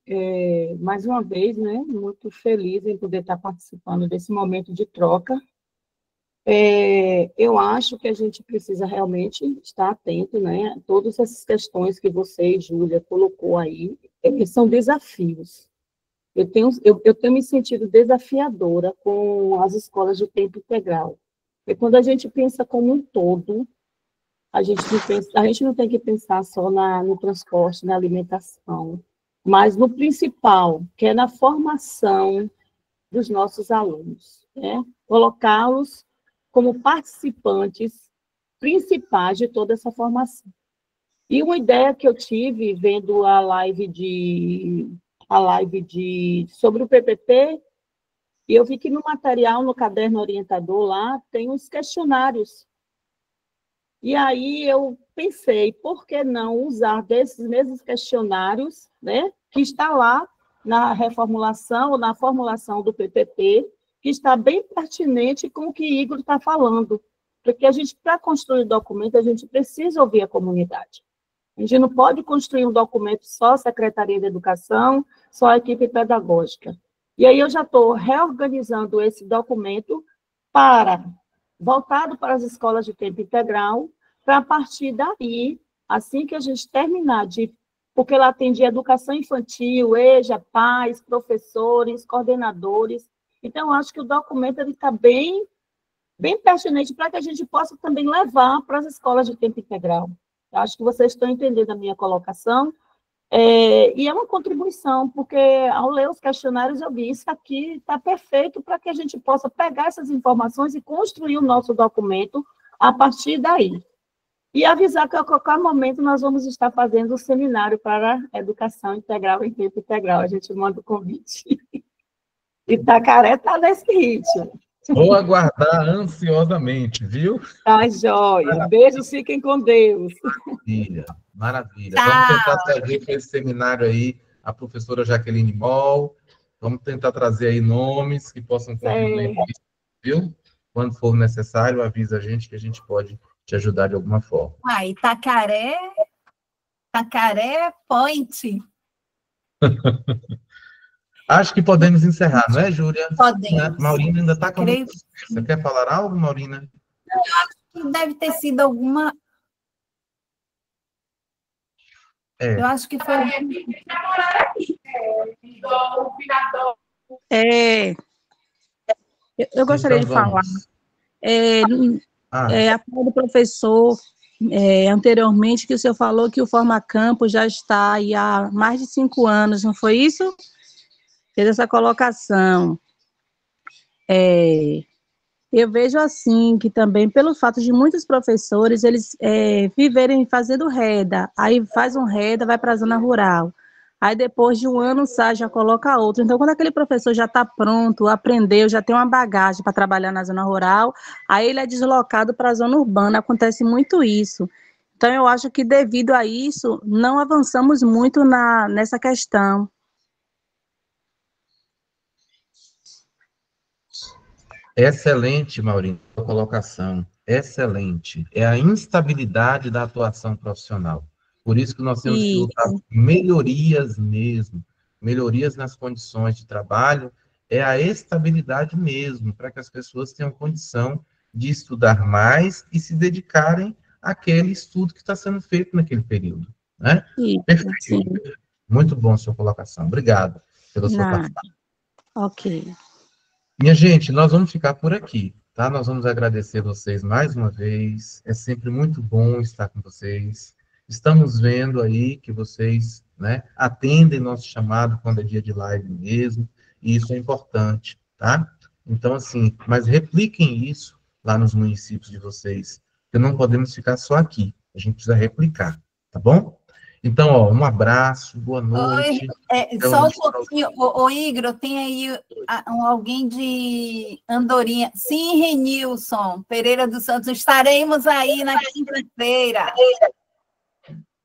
S4: Mais uma vez, né, muito feliz em poder estar participando desse momento de troca. Eu acho que a gente precisa realmente estar atento, né, a todas essas questões que você, Júlia, colocou aí, são desafios. Eu tenho me sentido desafiadora com as escolas de tempo integral. E quando a gente pensa como um todo, a gente não tem que pensar só no transporte, na alimentação, mas no principal, que é na formação dos nossos alunos, né? Colocá-los como participantes principais de toda essa formação. E uma ideia que eu tive vendo a live sobre o PPP, e eu vi que no material, no caderno orientador lá, tem uns questionários. E aí eu pensei, por que não usar desses mesmos questionários, né, que está lá na reformulação ou na formulação do PPP, que está bem pertinente com o que Igor está falando. Porque a gente, para construir documento, a gente precisa ouvir a comunidade. A gente não pode construir um documento só a Secretaria de Educação, só a equipe pedagógica. E aí eu já estou reorganizando esse documento voltado para as escolas de tempo integral, para a partir daí, assim que a gente terminar porque ela atende educação infantil, EJA, pais, professores, coordenadores. Então, eu acho que o documento está bem pertinente para que a gente possa também levar para as escolas de tempo integral. Eu acho que vocês estão entendendo a minha colocação. E é uma contribuição, porque ao ler os questionários eu vi, isso aqui está perfeito para que a gente possa pegar essas informações e construir o nosso documento a partir daí. E avisar que a qualquer momento nós vamos estar fazendo o seminário para a educação integral em tempo integral. A gente manda o convite. E Itacaré está nesse ritmo.
S1: Vou aguardar ansiosamente, viu?
S4: Tá, joia. Beijos, fiquem com Deus.
S1: Maravilha, maravilha. Vamos tentar trazer para esse seminário aí a professora Jaqueline Moll. Vamos tentar trazer aí nomes que possam contribuir, viu? Quando for necessário, avisa a gente que a gente pode te ajudar de alguma forma.
S2: Itacaré Point.
S1: Acho que podemos encerrar, não é, Júlia?
S2: Podemos.
S1: Maurina ainda está com... Você quer falar algo, Maurina?
S2: Eu acho que deve ter sido alguma... Eu acho que foi...
S4: Eu gostaria de falar. A fala do professor anteriormente, que o senhor falou que o Formacampo já está aí há mais de 5 anos, não foi isso? Fez essa colocação. Eu vejo assim, que também, pelo fato de muitos professores, eles viverem fazendo reda, aí faz um reda, vai para a zona rural, aí depois de um ano sai, já coloca outro. Então, quando aquele professor já está pronto, aprendeu, já tem uma bagagem para trabalhar na zona rural, aí ele é deslocado para a zona urbana, acontece muito isso. Então, eu acho que devido a isso, não avançamos muito nessa questão.
S1: Excelente, Maurinho, a colocação. Excelente. É a instabilidade da atuação profissional. Por isso que nós temos que lutar por melhorias mesmo, melhorias nas condições de trabalho, é a estabilidade mesmo, para que as pessoas tenham condição de estudar mais e se dedicarem àquele estudo que está sendo feito naquele período. Né? Perfeito. Sim. Muito bom a sua colocação. Obrigado pela sua participação.
S4: Ok.
S1: Minha gente, nós vamos ficar por aqui, tá? Nós vamos agradecer vocês mais uma vez. É sempre muito bom estar com vocês. Estamos vendo aí que vocês, né, atendem nosso chamado quando é dia de live mesmo, e isso é importante, tá? Então, assim, mas repliquem isso lá nos municípios de vocês, porque não podemos ficar só aqui. A gente precisa replicar, tá bom? Então, ó, um abraço, boa noite.
S2: Só um pouquinho, ô Igor, tem aí alguém de Andorinha. Sim, Renilson Pereira dos Santos, estaremos aí na quinta-feira.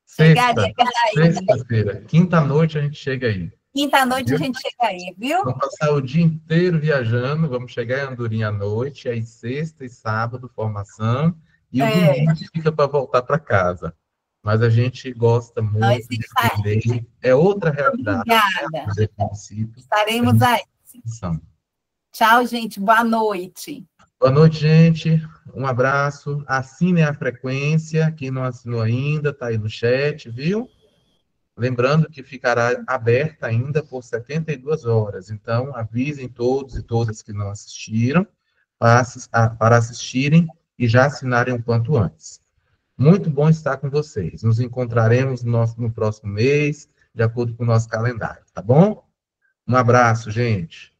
S1: Sexta-feira, quinta-noite a gente chega aí.
S2: Quinta-noite a gente chega aí, viu?
S1: Vamos passar o dia inteiro viajando, vamos chegar em Andorinha à noite, aí sexta e sábado, formação, e o domingo fica para voltar para casa. Mas a gente gosta muito de aprender, é outra realidade.
S2: Obrigada. Estaremos aí. Tchau, gente, boa noite.
S1: Boa noite, gente. Um abraço. Assinem a frequência, quem não assinou ainda, está aí no chat, viu? Lembrando que ficará aberta ainda por 72 horas. Então, avisem todos e todas que não assistiram para assistirem e já assinarem o quanto antes. Muito bom estar com vocês. Nos encontraremos no próximo mês, de acordo com o nosso calendário, tá bom? Um abraço, gente.